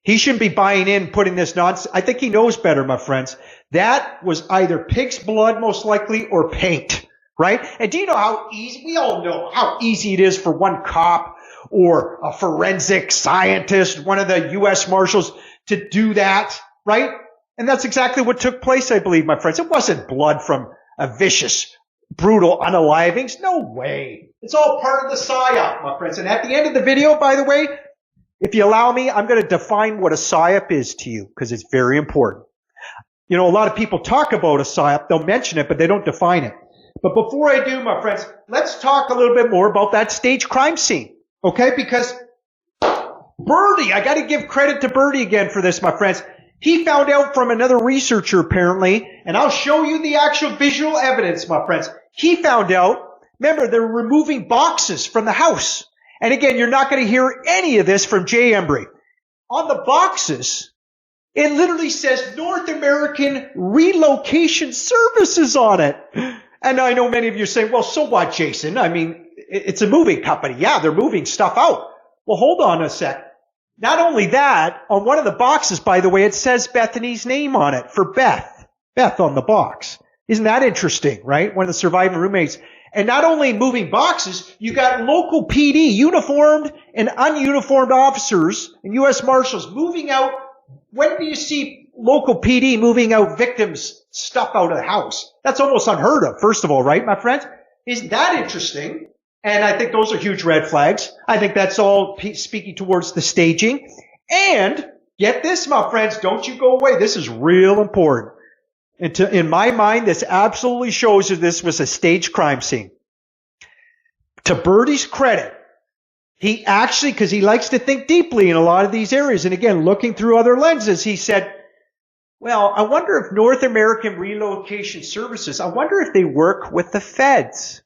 He shouldn't be buying in, putting this nonsense. I think he knows better, my friends. That was either pig's blood, most likely, or paint. Right? And do you know how easy, we all know how easy it is for one cop or a forensic scientist, one of the U.S. Marshals to do that, right? And that's exactly what took place, I believe, my friends. It wasn't blood from a vicious, brutal unalivings. No way. It's all part of the psyop, my friends. And at the end of the video, by the way, if you allow me, I'm going to define what a psyop is to you because it's very important. You know, a lot of people talk about a psyop. They'll mention it, but they don't define it. But before I do, my friends, let's talk a little bit more about that staged crime scene. Okay? Because Birdie, I got to give credit to Birdie again for this, my friends. He found out from another researcher, apparently, and I'll show you the actual visual evidence, my friends. He found out, remember, they're removing boxes from the house. And again, you're not going to hear any of this from Jay Embry. On the boxes, it literally says North American Relocation Services on it. And I know many of you are saying, well, so what, Jason? I mean, it's a moving company. Yeah, they're moving stuff out. Well, hold on a sec. Not only that, on one of the boxes, by the way, it says Bethany's name on it for Beth. Beth on the box. Isn't that interesting, right? One of the surviving roommates. And not only moving boxes, you got local PD, uniformed and ununiformed officers and U.S. Marshals moving out. When do you see local PD moving out victims' stuff out of the house? That's almost unheard of, first of all, right, my friends? Isn't that interesting? And I think those are huge red flags. I think that's all speaking towards the staging. And get this, my friends, don't you go away. This is real important. And in my mind, this absolutely shows that this was a staged crime scene. To Birdie's credit, he actually, because he likes to think deeply in a lot of these areas, and again, looking through other lenses, he said, well, I wonder if North American Relocation Services, I wonder if they work with the feds.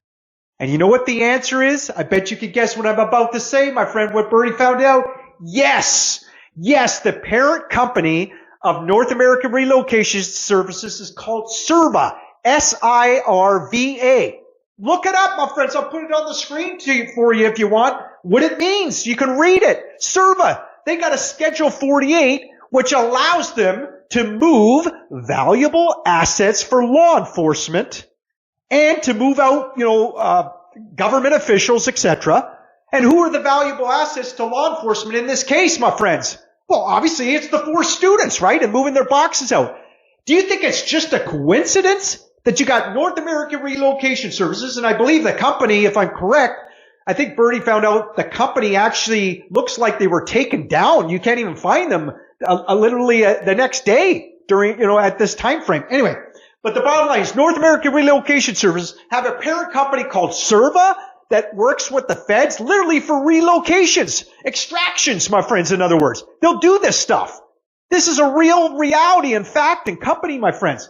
And you know what the answer is? I bet you could guess what I'm about to say, my friend, what Birdie found out. Yes. Yes, the parent company of North American Relocation Services is called SIRVA. S-I-R-V-A. Look it up, my friends. I'll put it on the screen for you if you want. What it means. You can read it. SIRVA. They got a Schedule 48, which allows them to move valuable assets for law enforcement and to move out, government officials, etc. And who are the valuable assets to law enforcement in this case, my friends? Well, obviously it's the 4 students, right? And moving their boxes out. Do you think it's just a coincidence that you got North American Relocation Services? And I believe the company, if I'm correct, I think Bernie found out the company actually looks like they were taken down. You can't even find them literally the next day during, at this time frame. Anyway, but the bottom line is North American Relocation Services have a parent company called Serva that works with the feds literally for relocations, extractions, my friends, in other words. They'll do this stuff. This is a real reality and fact and company, my friends.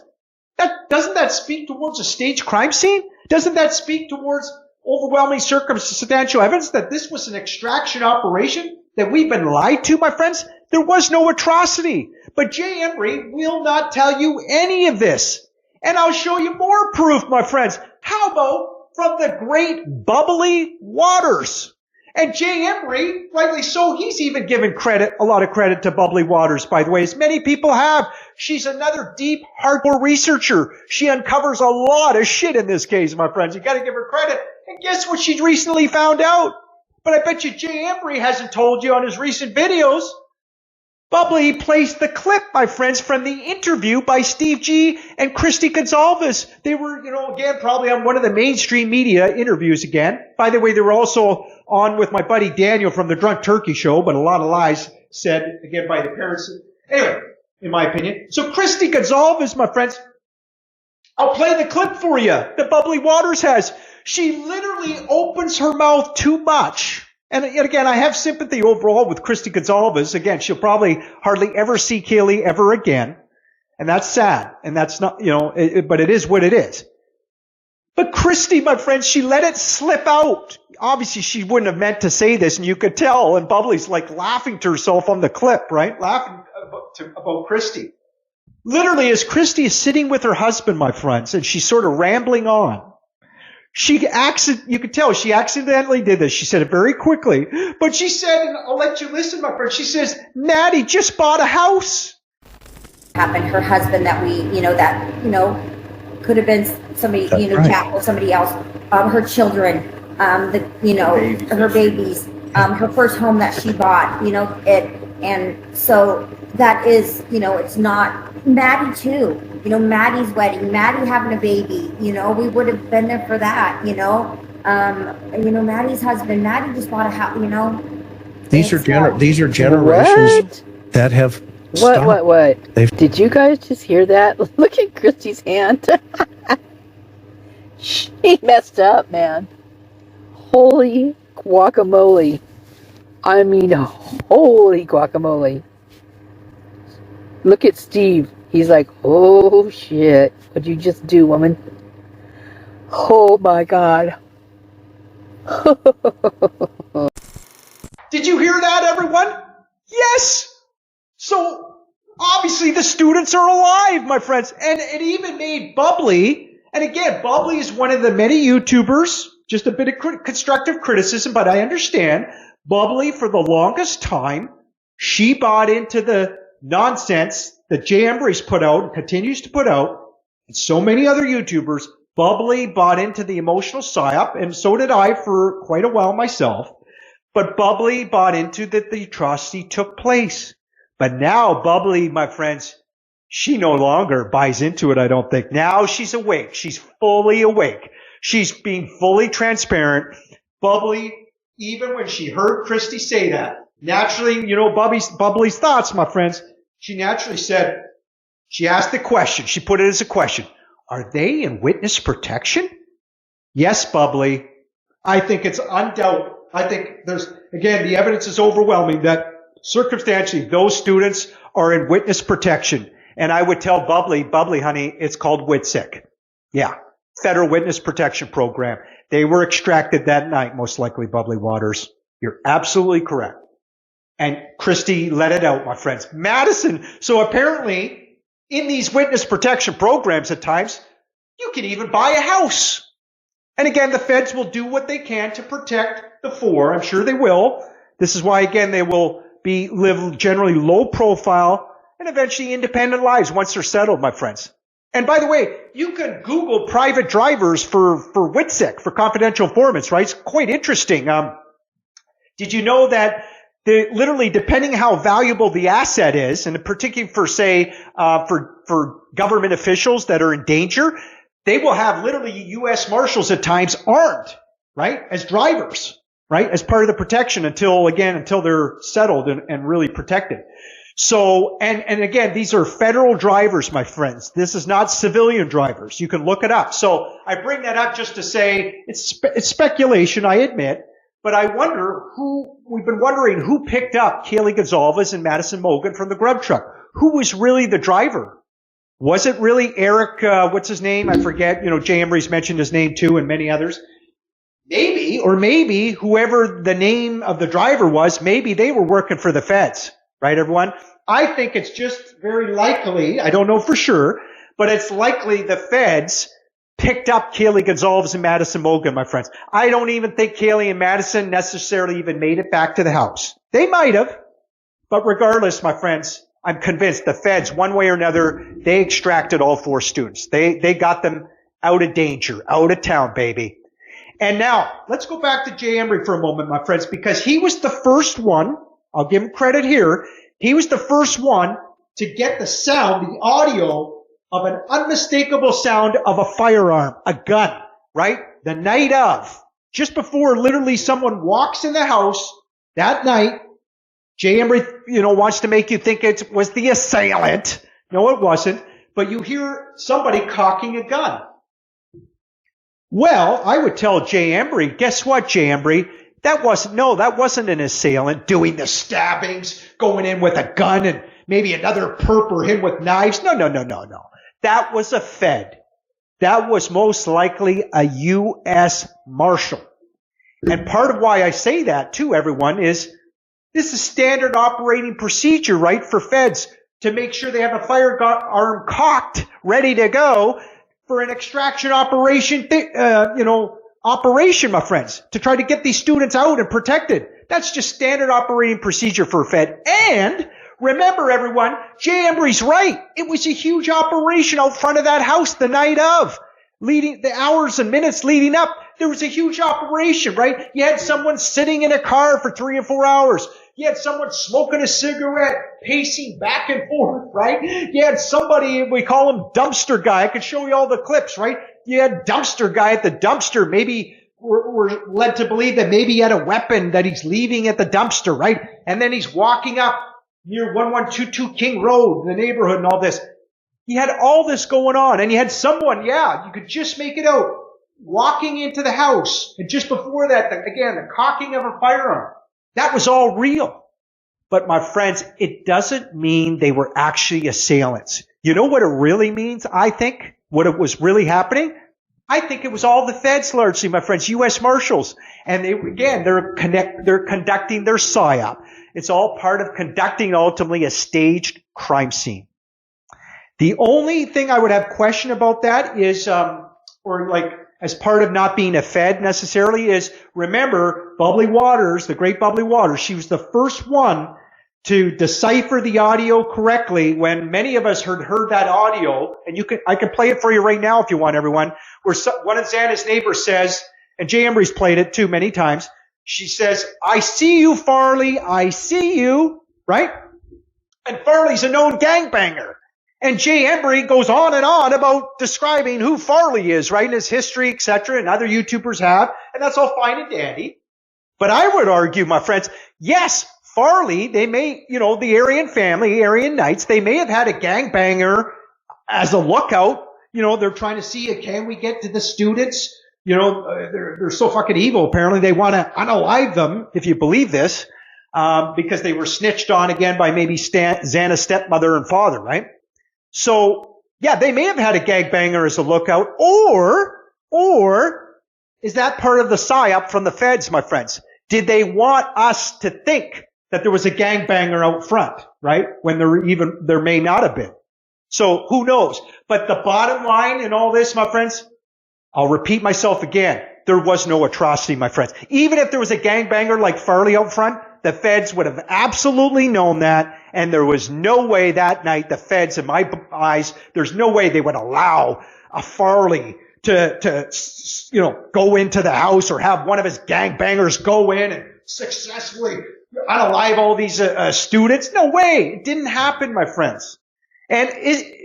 Doesn't that speak towards a staged crime scene? Doesn't that speak towards overwhelming circumstantial evidence that this was an extraction operation, that we've been lied to, my friends? There was no atrocity. But Jay Embry will not tell you any of this. And I'll show you more proof, my friends. How about from the great bubbly waters? And Jay Embry, rightly so, he's even given a lot of credit to bubbly waters, by the way, as many people have. She's another deep, hardcore researcher. She uncovers a lot of shit in this case, my friends. You gotta give her credit. And guess what she recently found out? But I bet you Jay Embry hasn't told you on his recent videos. Bubbly placed the clip, my friends, from the interview by Steve G and Christy Goncalves. They were, again, probably on one of the mainstream media interviews again. By the way, they were also on with my buddy Daniel from the Drunk Turkey Show, but a lot of lies said, again, by the parents. Anyway, in my opinion. So Christy Goncalves, my friends, I'll play the clip for you that Bubbly Waters has. She literally opens her mouth too much. And again, I have sympathy overall with Christy Goncalves. Again, she'll probably hardly ever see Kaylee ever again. And that's sad. And that's not, but it is what it is. But Christy, my friends, she let it slip out. Obviously, she wouldn't have meant to say this, and you could tell. And Bubbly's like laughing to herself on the clip, right? Laughing about Christy. Literally, as Christy is sitting with her husband, my friends, and she's sort of rambling on, you could tell she accidentally did this. She said it very quickly. But she said, and I'll let you listen, my friend, she says, Maddie just bought a house. Happened, her husband that could have been somebody, right. Jack or somebody else, her children, her babies, her first home that she bought, and so that is, it's not Maddie too, Maddie's wedding, Maddie having a baby, we would have been there for that, Maddie's husband, Maddie just bought a house, These are generations that have stopped. What? Did you guys just hear that? Look at Christy's hand. She messed up, man. Holy guacamole. I mean, holy guacamole. Look at Steve. He's like, oh shit. What'd you just do, woman? Oh my God. Did you hear that, everyone? Yes! So, obviously the students are alive, my friends. And it even made Bubbly, and again, Bubbly is one of the many YouTubers, just a bit of constructive criticism, but I understand. Bubbly, for the longest time, she bought into the nonsense that Jay Embry's put out and continues to put out, and so many other YouTubers. Bubbly bought into the emotional psyop, and so did I for quite a while myself. But Bubbly bought into that the atrocity took place. But now Bubbly, my friends, she no longer buys into it, I don't think. Now she's awake. She's fully awake. She's being fully transparent. Bubbly, even when she heard Christy say that, naturally, Bubbly's thoughts, my friends, she naturally said, she asked the question, she put it as a question, are they in witness protection? Yes, Bubbly. I think it's undoubted. I think the evidence is overwhelming that circumstantially those students are in witness protection. And I would tell Bubbly, honey, it's called WITSEC. Yeah. Federal Witness Protection Program. They were extracted that night, most likely, Bubbly Waters. You're absolutely correct. And Christy let it out, my friends. Madison. So apparently, in these witness protection programs at times, you can even buy a house. And again, the feds will do what they can to protect the 4. I'm sure they will. This is why, again, they will live generally low profile and eventually independent lives once they're settled, my friends. And by the way, you can Google private drivers for WITSEC, for confidential informants, right? It's quite interesting. Did you know that literally, depending how valuable the asset is, and particularly for, say, for government officials that are in danger, they will have literally U.S. Marshals at times armed, right, as drivers, right, as part of the protection until they're settled and really protected. So, and again, these are federal drivers, my friends. This is not civilian drivers. You can look it up. So I bring that up just to say it's speculation, I admit, but we've been wondering who picked up Kaylee Goncalves and Madison Mogen from the grub truck. Who was really the driver? Was it really Eric, what's his name? I forget. Jay Embry's mentioned his name too, and many others. Maybe whoever the name of the driver was, maybe they were working for the feds. Right, everyone? I think it's just very likely, I don't know for sure, but it's likely the feds picked up Kaylee Goncalves and Madison Mogen, my friends. I don't even think Kaylee and Madison necessarily even made it back to the house. They might have, but regardless, my friends, I'm convinced the feds, one way or another, they extracted all 4 students. They got them out of danger, out of town, baby. And now, let's go back to Jay Embry for a moment, my friends, because he was the first one, I'll give him credit here. He was the first one to get the sound, the audio of an unmistakable sound of a firearm, a gun, right? The night of, just before literally someone walks in the house that night. Jay Embry, wants to make you think it was the assailant. No, it wasn't. But you hear somebody cocking a gun. Well, I would tell Jay Embry, guess what, Jay Embry? That wasn't an assailant doing the stabbings, going in with a gun and maybe another perp or him with knives. No. That was a Fed. That was most likely a U.S. Marshal. And part of why I say that too, everyone, is this is standard operating procedure, right, for feds to make sure they have a firearm cocked, ready to go for an extraction operation, my friends, to try to get these students out and protected. That's just standard operating procedure for a Fed. And remember, everyone, Jay Embry's right. It was a huge operation out front of that house the night of, the hours and minutes leading up. There was a huge operation, right? You had someone sitting in a car for 3 or 4 hours. You had someone smoking a cigarette, pacing back and forth, right? You had somebody, we call him dumpster guy. I could show you all the clips, right? You had dumpster guy at the dumpster. Maybe we're led to believe that maybe he had a weapon that he's leaving at the dumpster, right? And then he's walking up near 1122 King Road, the neighborhood and all this. He had all this going on. And you had someone, you could just make it out, walking into the house. And just before that, the cocking of a firearm. That was all real. But my friends, it doesn't mean they were actually assailants. You know what it really means, I think? What it was really happening? I think it was all the feds largely, my friends, U.S. Marshals. And they're conducting their PSYOP. It's all part of conducting ultimately a staged crime scene. The only thing I would have question about that is, as part of not being a Fed necessarily, is remember Bubbly Waters, the great Bubbly Waters. She was the first one to decipher the audio correctly when many of us heard that audio. And I can play it for you right now if you want, everyone, where one of Xana's neighbors says, and Jay Embry's played it too many times. She says, "I see you, Farley. I see you," right? And Farley's a known gangbanger. And Jay Embry goes on and on about describing who Farley is, right, in his history, etc., and other YouTubers have, and that's all fine and dandy. But I would argue, my friends, yes, Farley, they may, the Aryan family, Aryan Knights, they may have had a gangbanger as a lookout. They're trying to see, can we get to the students? They're so fucking evil, apparently. They want to unalive them, if you believe this, because they were snitched on again by maybe Xana's stepmother and father, right? So, they may have had a gangbanger as a lookout, or is that part of the PSYOP from the feds, my friends? Did they want us to think that there was a gangbanger out front, right? When there may not have been. So, who knows? But the bottom line in all this, my friends, I'll repeat myself again. There was no atrocity, my friends. Even if there was a gangbanger like Farley out front, the feds would have absolutely known that, and there was no way that night the feds, in my eyes, there's no way they would allow a Farley to go into the house or have one of his gangbangers go in and successfully unalive all these students. No way. It didn't happen, my friends. And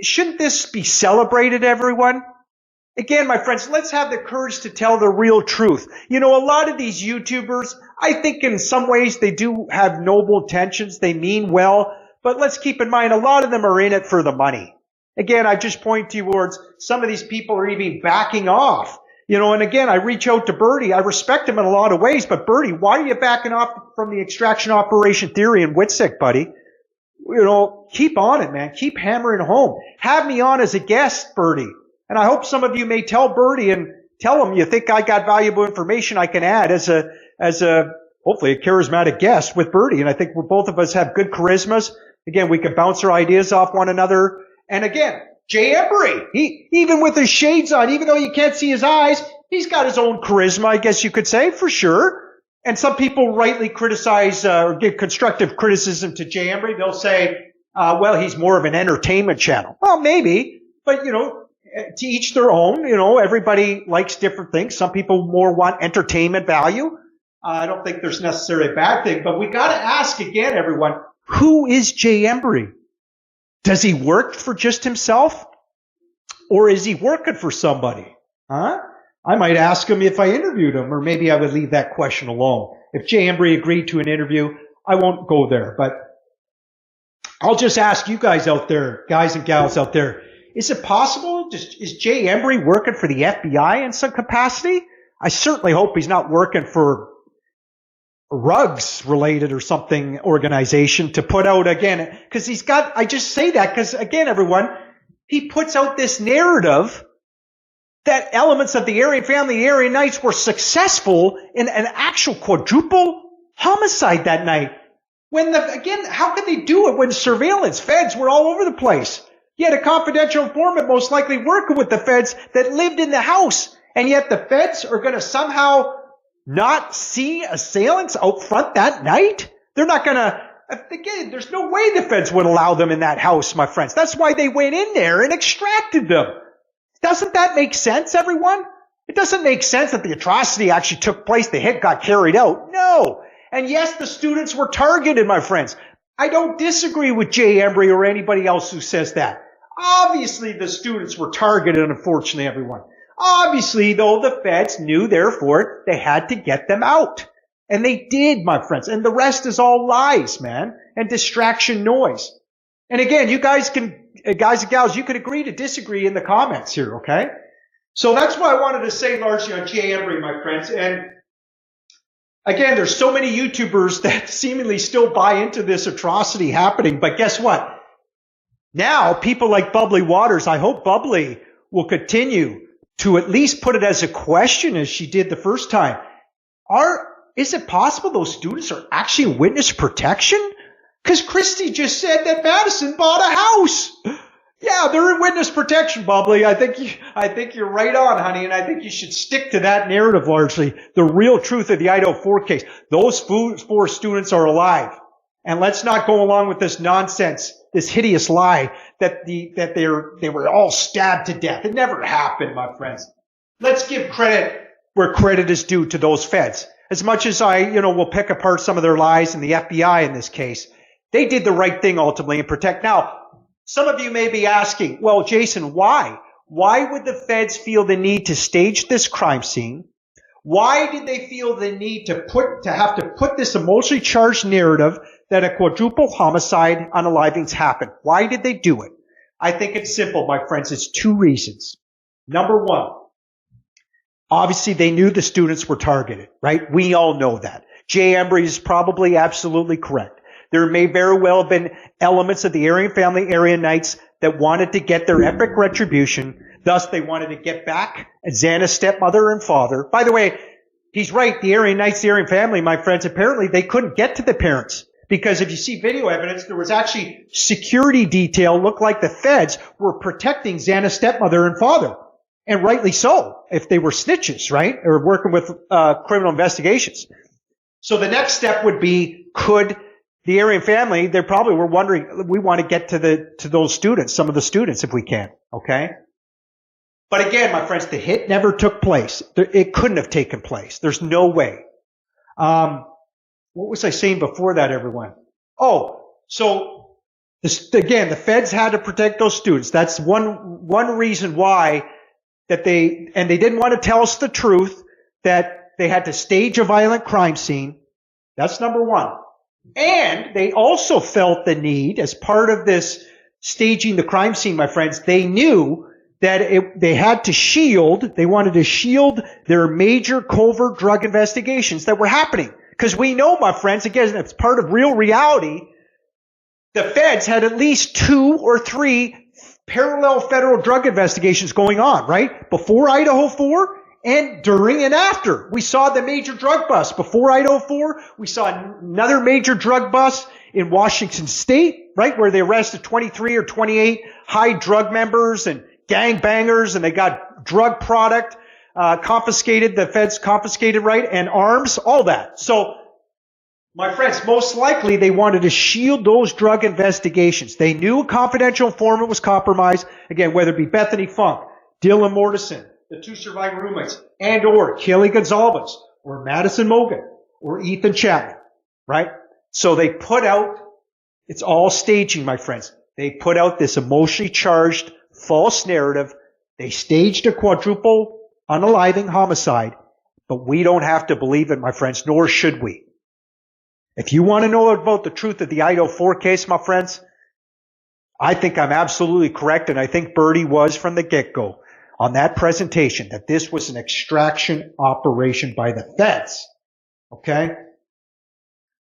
shouldn't this be celebrated, everyone? Again, my friends, let's have the courage to tell the real truth. A lot of these YouTubers, I think in some ways they do have noble intentions. They mean well. But let's keep in mind, a lot of them are in it for the money. Again, I just point towards some of these people are even backing off. And again, I reach out to Birdie. I respect him in a lot of ways. But Birdie, why are you backing off from the extraction operation theory in Whitsick, buddy? Keep on it, man. Keep hammering home. Have me on as a guest, Birdie. And I hope some of you may tell Birdie and tell him you think I got valuable information I can add as a hopefully a charismatic guest with Birdie. And I think both of us have good charismas. Again, we can bounce our ideas off one another. And again, Jay Embry, he, even with his shades on, even though you can't see his eyes, he's got his own charisma, I guess you could say, for sure. And some people rightly criticize or give constructive criticism to Jay Embry. They'll say, well, he's more of an entertainment channel. Well, maybe, but to each their own. Everybody likes different things. Some people more want entertainment value. I don't think there's necessarily a bad thing, but we got to ask again, everyone, who is Jay Embry? Does he work for just himself, or is he working for somebody? Huh? I might ask him if I interviewed him, or maybe I would leave that question alone. If Jay Embry agreed to an interview, I won't go there, but I'll just ask you guys out there, guys and gals out there, is it possible? Is Jay Embry working for the FBI in some capacity? I certainly hope he's not working for rugs related or something organization to put out again, because I just say that because again, everyone, he puts out this narrative that elements of the Aryan family, the Aryan Knights, were successful in an actual quadruple homicide that night. How could they do it when surveillance feds were all over the place? You had a confidential informant most likely working with the feds that lived in the house, and yet the feds are going to somehow not see assailants out front that night? They're not going to, again, there's no way the feds would allow them in that house, my friends. That's why they went in there and extracted them. Doesn't that make sense, everyone? It doesn't make sense that the atrocity actually took place, the hit got carried out. No. And yes, the students were targeted, my friends. I don't disagree with Jay Embry or anybody else who says that. Obviously, the students were targeted, unfortunately, everyone. Obviously, though, the feds knew, therefore, they had to get them out. And they did, my friends. And the rest is all lies, man, and distraction noise. And again, you guys and gals, you could agree to disagree in the comments here, okay? So that's what I wanted to say largely on Jay Embry, my friends. And again, there's so many YouTubers that seemingly still buy into this atrocity happening. But guess what? Now, people like Bubbly Waters, I hope Bubbly will continue to at least put it as a question as she did the first time. Is it possible those students are actually witness protection? Because Christy just said that Madison bought a house. Yeah, they're in witness protection, Bubbly. I think you're right on, honey, and I think you should stick to that narrative largely. The real truth of the Idaho4 case. Those 4 students are alive. And let's not go along with this nonsense, this hideous lie that they were all stabbed to death. It never happened, my friends. Let's give credit where credit is due to those feds. As much as will pick apart some of their lies and the FBI in this case, they did the right thing ultimately and protect. Now, some of you may be asking, well, Jason, why? Why would the feds feel the need to stage this crime scene? Why did they feel the need to have to put this emotionally charged narrative that a quadruple homicide unalivings happened? Why did they do it? I think it's simple, my friends. It's 2 reasons. Number 1, obviously they knew the students were targeted, right? We all know that. Jay Embry is probably absolutely correct. There may very well have been elements of the Aryan family, Aryan Knights, that wanted to get their epic retribution. Thus, they wanted to get back Xana's stepmother and father. By the way, he's right. The Aryan Knights, the Aryan family, my friends, apparently they couldn't get to the parents. Because if you see video evidence, there was actually security detail, looked like the feds were protecting Xana's stepmother and father. And rightly so, if they were snitches, right? Or working with criminal investigations. So the next step would be could the Aryan family, they probably were wondering, we want to get to those students, some of the students if we can, okay? But again, my friends, the hit never took place. It couldn't have taken place. There's no way. What was I saying before that, everyone? Oh, so again, the feds had to protect those students. That's one reason why that they didn't want to tell us the truth, that they had to stage a violent crime scene. That's number one. And they also felt the need, as part of this staging the crime scene, my friends, they knew that they had to they wanted to shield their major covert drug investigations that were happening. Because we know, my friends, again, it's part of real reality, the feds had at least 2 or 3 parallel federal drug investigations going on, right? Before Idaho4 and during and after. We saw the major drug bust. Before Idaho4, we saw another major drug bust in Washington State, right? Where they arrested 23 or 28 high drug members and gangbangers, and they got drug product confiscated, the feds confiscated, right? And arms, all that. So, my friends, most likely they wanted to shield those drug investigations. They knew a confidential informant was compromised. Again, whether it be Bethany Funk, Dylan Mortison, the 2 surviving roommates, and or Kelly Goncalves, or Madison Mogan, or Ethan Chapman, right? So they put out, it's all staging, my friends. They put out this emotionally charged false narrative. They staged a quadruple unaliving homicide, but we don't have to believe it, my friends, nor should we. If you want to know about the truth of the Idaho4 case, my friends, I think I'm absolutely correct, and I think Birdie was from the get-go on that presentation, that this was an extraction operation by the feds. Okay?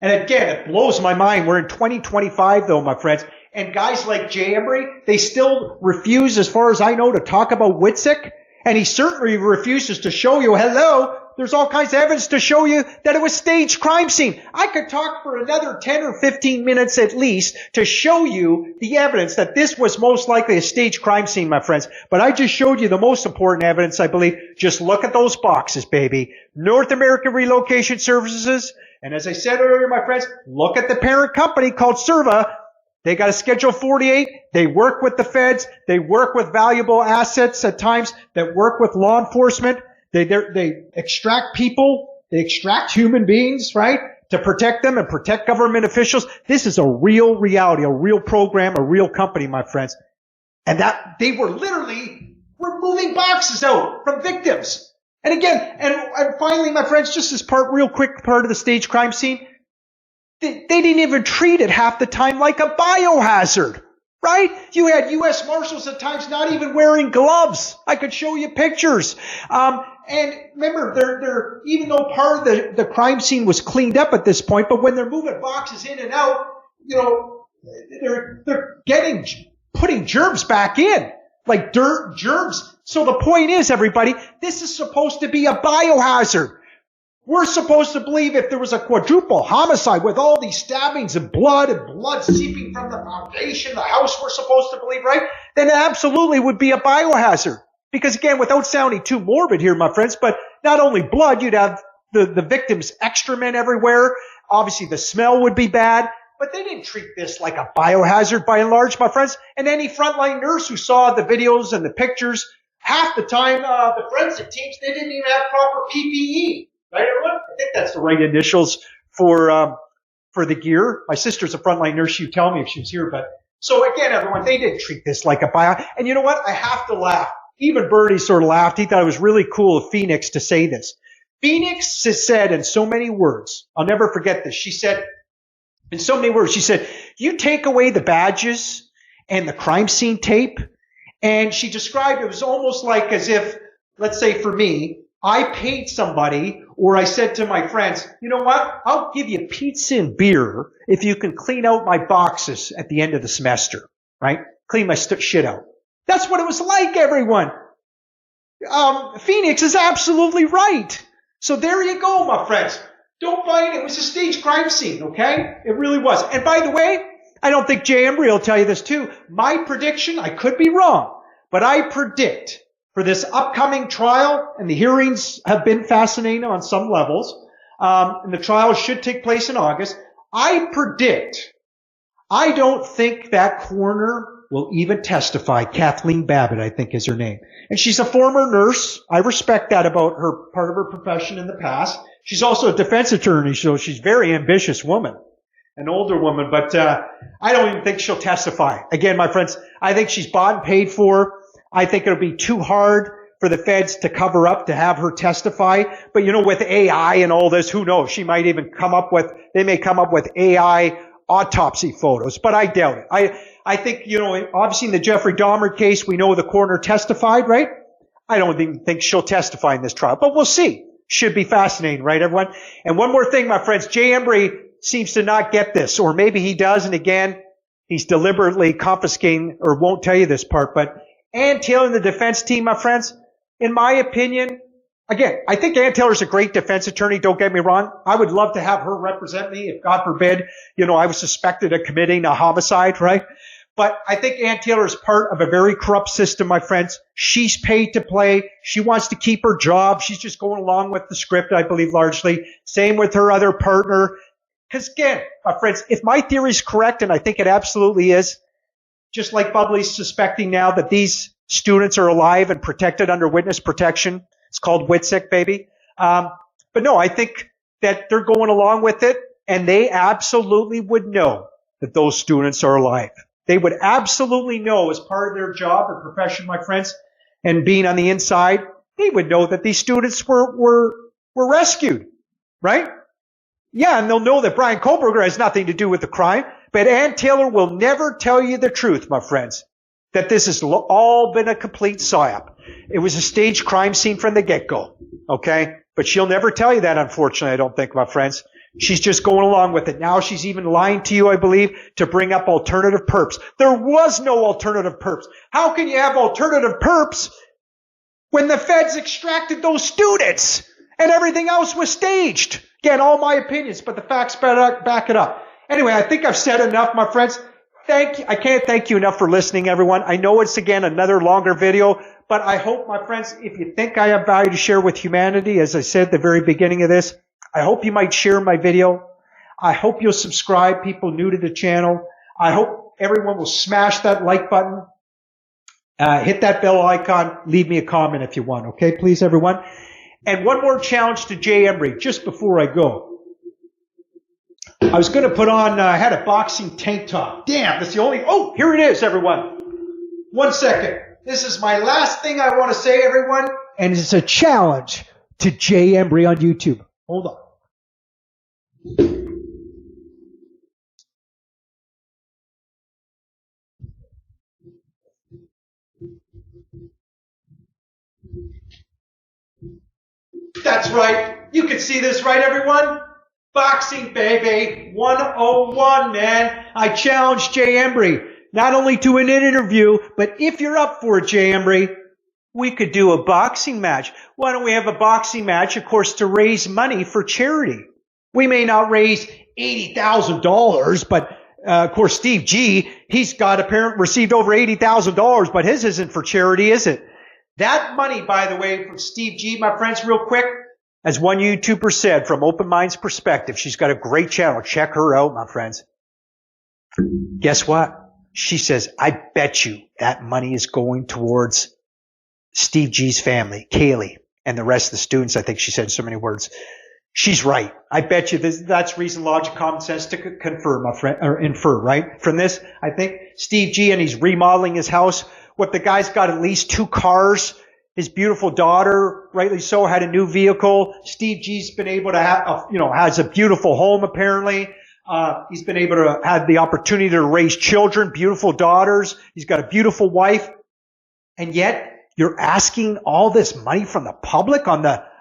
And again, it blows my mind. We're in 2025 though, my friends, and guys like Jay Embry, they still refuse, as far as I know, to talk about Whitsick, and he certainly refuses to show you, hello, there's all kinds of evidence to show you that it was staged crime scene. I could talk for another 10 or 15 minutes at least to show you the evidence that this was most likely a staged crime scene, my friends. But I just showed you the most important evidence, I believe. Just look at those boxes, baby. North American Relocation Services. And as I said earlier, my friends, look at the parent company called Serva. They got a Schedule 48. They work with the feds. They work with valuable assets at times that work with law enforcement. They extract people. They extract human beings, right, to protect them and protect government officials. This is a real reality, a real program, a real company, my friends. And that they were literally removing boxes out from victims. And again, and finally, my friends, just this real quick part of the staged crime scene, they didn't even treat it half the time like a biohazard. Right? You had U.S. Marshals at times not even wearing gloves. I could show you pictures. And remember, they're even though part of the crime scene was cleaned up at this point, but when they're moving boxes in and out, you know, they're putting germs back in, like dirt, germs. So the point is, everybody, this is supposed to be a biohazard. We're supposed to believe if there was a quadruple homicide with all these stabbings and blood seeping from the foundation, the house, we're supposed to believe, right? Then it absolutely would be a biohazard. Because again, without sounding too morbid here, my friends, but not only blood, you'd have the victim's excrement everywhere. Obviously the smell would be bad, but they didn't treat this like a biohazard by and large, my friends. And any frontline nurse who saw the videos and the pictures, half the time, the forensic teams, they didn't even have proper PPE. Right, everyone? I think that's the right initials for the gear. My sister's a frontline nurse. She'd tell me if she was here. But so again, everyone, they didn't treat this like a bio. And you know what? I have to laugh. Even Birdie sort of laughed. He thought it was really cool of Phoenix to say this. Phoenix has said in so many words, I'll never forget this. She said, in so many words, she said, you take away the badges and the crime scene tape. And she described it was almost like as if, let's say for me, I paid somebody, or I said to my friends, you know what? I'll give you pizza and beer if you can clean out my boxes at the end of the semester, right? Clean my shit out. That's what it was like, everyone. Phoenix is absolutely right. So there you go, my friends. Don't find it was a staged crime scene, okay? It really was. And by the way, I don't think Jay Embry will tell you this too. My prediction, I could be wrong, but I predict for this upcoming trial, and the hearings have been fascinating on some levels, and the trial should take place in August, I predict, I don't think that coroner will even testify. Kathleen Babbitt, I think is her name. And she's a former nurse. I respect that about her, part of her profession in the past. She's also a defense attorney, so she's a very ambitious woman, an older woman, but I don't even think she'll testify. Again, my friends, I think she's bought and paid for. I think it'll be too hard for the feds to cover up to have her testify. But with AI and all this, who knows? She might even they may come up with AI autopsy photos, but I doubt it. I think, obviously in the Jeffrey Dahmer case, we know the coroner testified, right? I don't even think she'll testify in this trial, but we'll see. Should be fascinating, right, everyone? And one more thing, my friends, Jay Embry seems to not get this, or maybe he does, and again, he's deliberately confiscating, or won't tell you this part, but Ann Taylor and the defense team, my friends, in my opinion, again, I think Ann Taylor's a great defense attorney, don't get me wrong. I would love to have her represent me if, God forbid, I was suspected of committing a homicide, right? But I think Ann Taylor is part of a very corrupt system, my friends. She's paid to play. She wants to keep her job. She's just going along with the script, I believe, largely. Same with her other partner. Because again, my friends, if my theory is correct, and I think it absolutely is, just like Bubbly's suspecting now that these students are alive and protected under witness protection. It's called WITSEC, baby. But no, I think that they're going along with it, and they absolutely would know that those students are alive. They would absolutely know, as part of their job or profession, my friends, and being on the inside, they would know that these students were rescued, right? Yeah, and they'll know that Brian Kohlberger has nothing to do with the crime, but Ann Taylor will never tell you the truth, my friends, that this has all been a complete psyop. It was a staged crime scene from the get-go, okay? But she'll never tell you that, unfortunately, I don't think, my friends. She's just going along with it. Now she's even lying to you, I believe, to bring up alternative perps. There was no alternative perps. How can you have alternative perps when the feds extracted those students and everything else was staged? Again, all my opinions, but the facts back it up. Anyway, I think I've said enough, my friends. I can't thank you enough for listening, everyone. I know it's, again, another longer video, but I hope, my friends, if you think I have value to share with humanity, as I said at the very beginning of this, I hope you might share my video. I hope you'll subscribe, people new to the channel. I hope everyone will smash that like button. Hit that bell icon. Leave me a comment if you want. Okay, please, everyone. And one more challenge to Jay Embry just before I go. I was going to put on, I had a boxing tank top. Damn, that's the only, oh, here it is, everyone. 1 second. This is my last thing I want to say, everyone. And it's a challenge to Jay Embry on YouTube. Hold on. That's right. You can see this, right, everyone? Boxing, baby. 101, man. I challenge Jay Embry, not only to an interview, but if you're up for it, Jay Embry, we could do a boxing match. Why don't we have a boxing match, of course, to raise money for charity? We may not raise $80,000, but of course, Steve G, he's got received over $80,000, but his isn't for charity, is it? That money, by the way, from Steve G, my friends, real quick, as one YouTuber said, from Open Mind's perspective, she's got a great channel. Check her out, my friends. Guess what? She says, I bet you that money is going towards Steve G's family, Kaylee, and the rest of the students. I think she said so many words. She's right. I bet you that's reason, logic, common sense to confer, my friend, or infer, right? From this, I think Steve G, and he's remodeling his house. What, the guy's got at least 2 cars. His beautiful daughter, rightly so, had a new vehicle. Steve G's been able to have, has a beautiful home apparently. He's been able to have the opportunity to raise children, beautiful daughters. He's got a beautiful wife. And yet, you're asking all this money from the public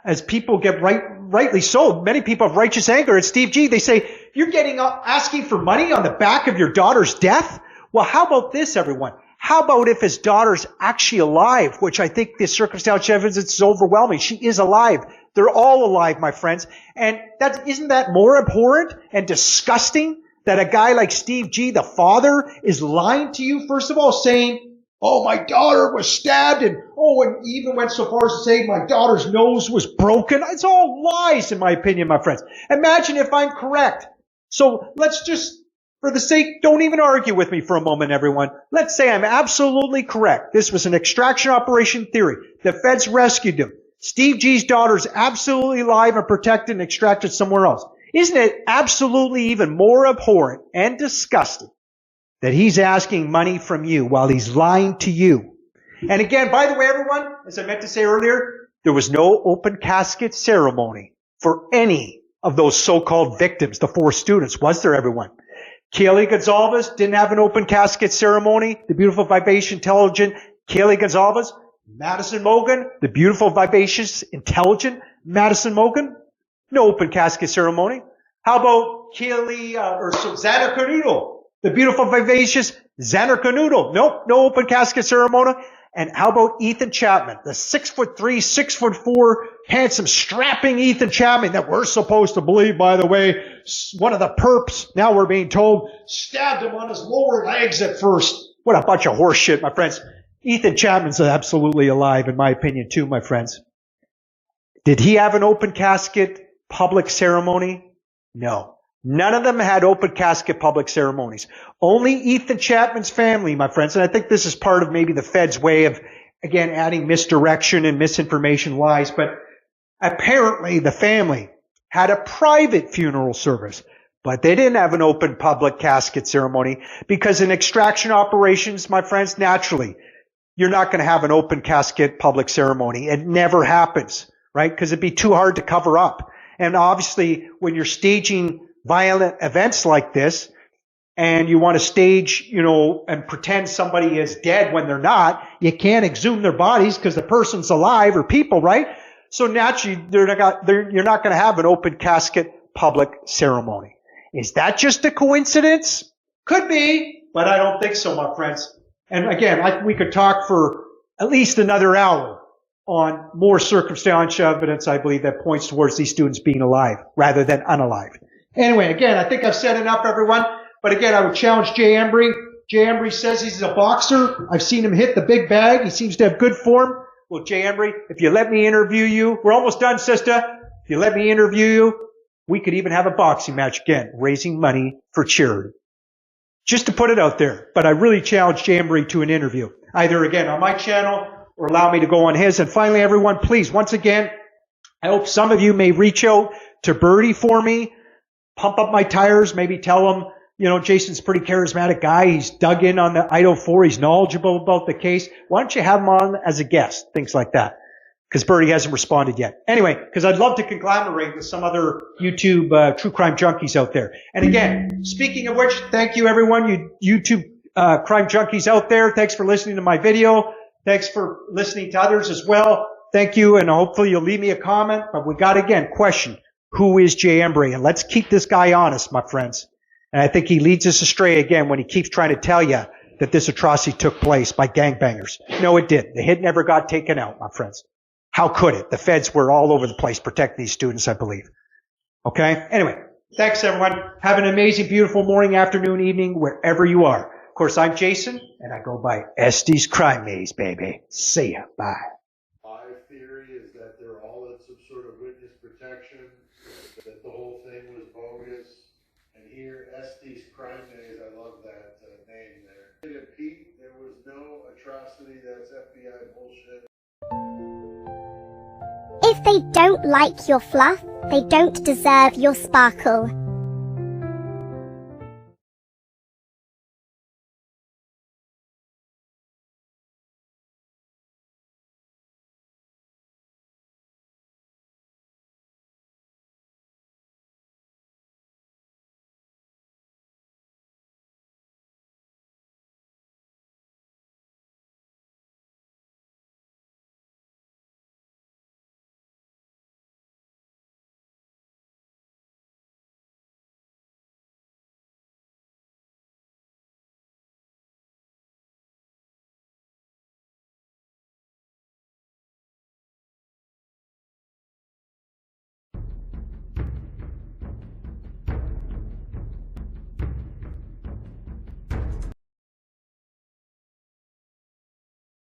as people get rightly so. Many people have righteous anger at Steve G. They say, you're asking for money on the back of your daughter's death? Well, how about this, everyone? How about if his daughter's actually alive, which I think the circumstantial evidence is overwhelming. She is alive. They're all alive, my friends. And isn't that more abhorrent and disgusting that a guy like Steve G, the father, is lying to you, first of all, saying, oh, my daughter was stabbed, and even went so far as to say my daughter's nose was broken. It's all lies, in my opinion, my friends. Imagine if I'm correct. So let's just, for the sake, don't even argue with me for a moment, everyone. Let's say I'm absolutely correct. This was an extraction operation theory. The feds rescued him. Steve G's daughter's absolutely alive and protected and extracted somewhere else. Isn't it absolutely even more abhorrent and disgusting that he's asking money from you while he's lying to you? And again, by the way, everyone, as I meant to say earlier, there was no open casket ceremony for any of those so-called victims, the 4 students. Was there, everyone? Kaylee Goncalves didn't have an open casket ceremony. The beautiful, vivacious, intelligent Kaylee Goncalves. Madison Mogan, the beautiful, vivacious, intelligent Madison Mogan. No open casket ceremony. How about Xander Canoodle, the beautiful, vivacious Xander Canoodle? Nope, no open casket ceremony. And how about Ethan Chapman, the 6'3", 6'4", handsome, strapping Ethan Chapman that we're supposed to believe, by the way, one of the perps, now we're being told, stabbed him on his lower legs at first. What a bunch of horse shit, my friends. Ethan Chapman's absolutely alive, in my opinion, too, my friends. Did he have an open casket public ceremony? No. None of them had open casket public ceremonies. Only Ethan Chapman's family, my friends, and I think this is part of maybe the Fed's way of, again, adding misdirection and misinformation lies, but apparently the family had a private funeral service, but they didn't have an open public casket ceremony because in extraction operations, my friends, naturally, you're not going to have an open casket public ceremony. It never happens, right? Because it'd be too hard to cover up. And obviously, when you're staging violent events like this, and you want to stage, and pretend somebody is dead when they're not, you can't exhume their bodies because the person's alive or people, right? So naturally, you're not going to have an open casket public ceremony. Is that just a coincidence? Could be, but I don't think so, my friends. And again, we could talk for at least another hour on more circumstantial evidence, I believe, that points towards these students being alive rather than unalive. Anyway, again, I think I've said enough, everyone. But again, I would challenge Jay Embry. Jay Embry says he's a boxer. I've seen him hit the big bag. He seems to have good form. Well, Jay Embry, if you let me interview you, we're almost done, sister. If you let me interview you, we could even have a boxing match again, raising money for charity. Just to put it out there. But I really challenge Jay Embry to an interview, either again on my channel or allow me to go on his. And finally, everyone, please, once again, I hope some of you may reach out to Birdie for me. Pump up my tires, maybe tell him, Jason's a pretty charismatic guy. He's dug in on the Idaho4. He's knowledgeable about the case. Why don't you have him on as a guest? Things like that. Because Birdie hasn't responded yet. Anyway, because I'd love to conglomerate with some other YouTube true crime junkies out there. And again, speaking of which, thank you everyone, you YouTube crime junkies out there. Thanks for listening to my video. Thanks for listening to others as well. Thank you, and hopefully you'll leave me a comment. But we got, again, question. Who is Jay Embry? And let's keep this guy honest, my friends. And I think he leads us astray again when he keeps trying to tell you that this atrocity took place by gangbangers. No, it didn't. The hit never got taken out, my friends. How could it? The feds were all over the place protecting these students, I believe. Okay? Anyway, thanks everyone. Have an amazing, beautiful morning, afternoon, evening, wherever you are. Of course, I'm Jason, and I go by ESTEY'S Crime Maze, baby. See ya. Bye. My theory is that they're all in some sort of witness protection, that the whole thing was bogus. And here, ESTEY'S Crime Maze, I love that name there. And Pete, there was no atrocity. That's FBI bullshit. If they don't like your fluff, they don't deserve your sparkle.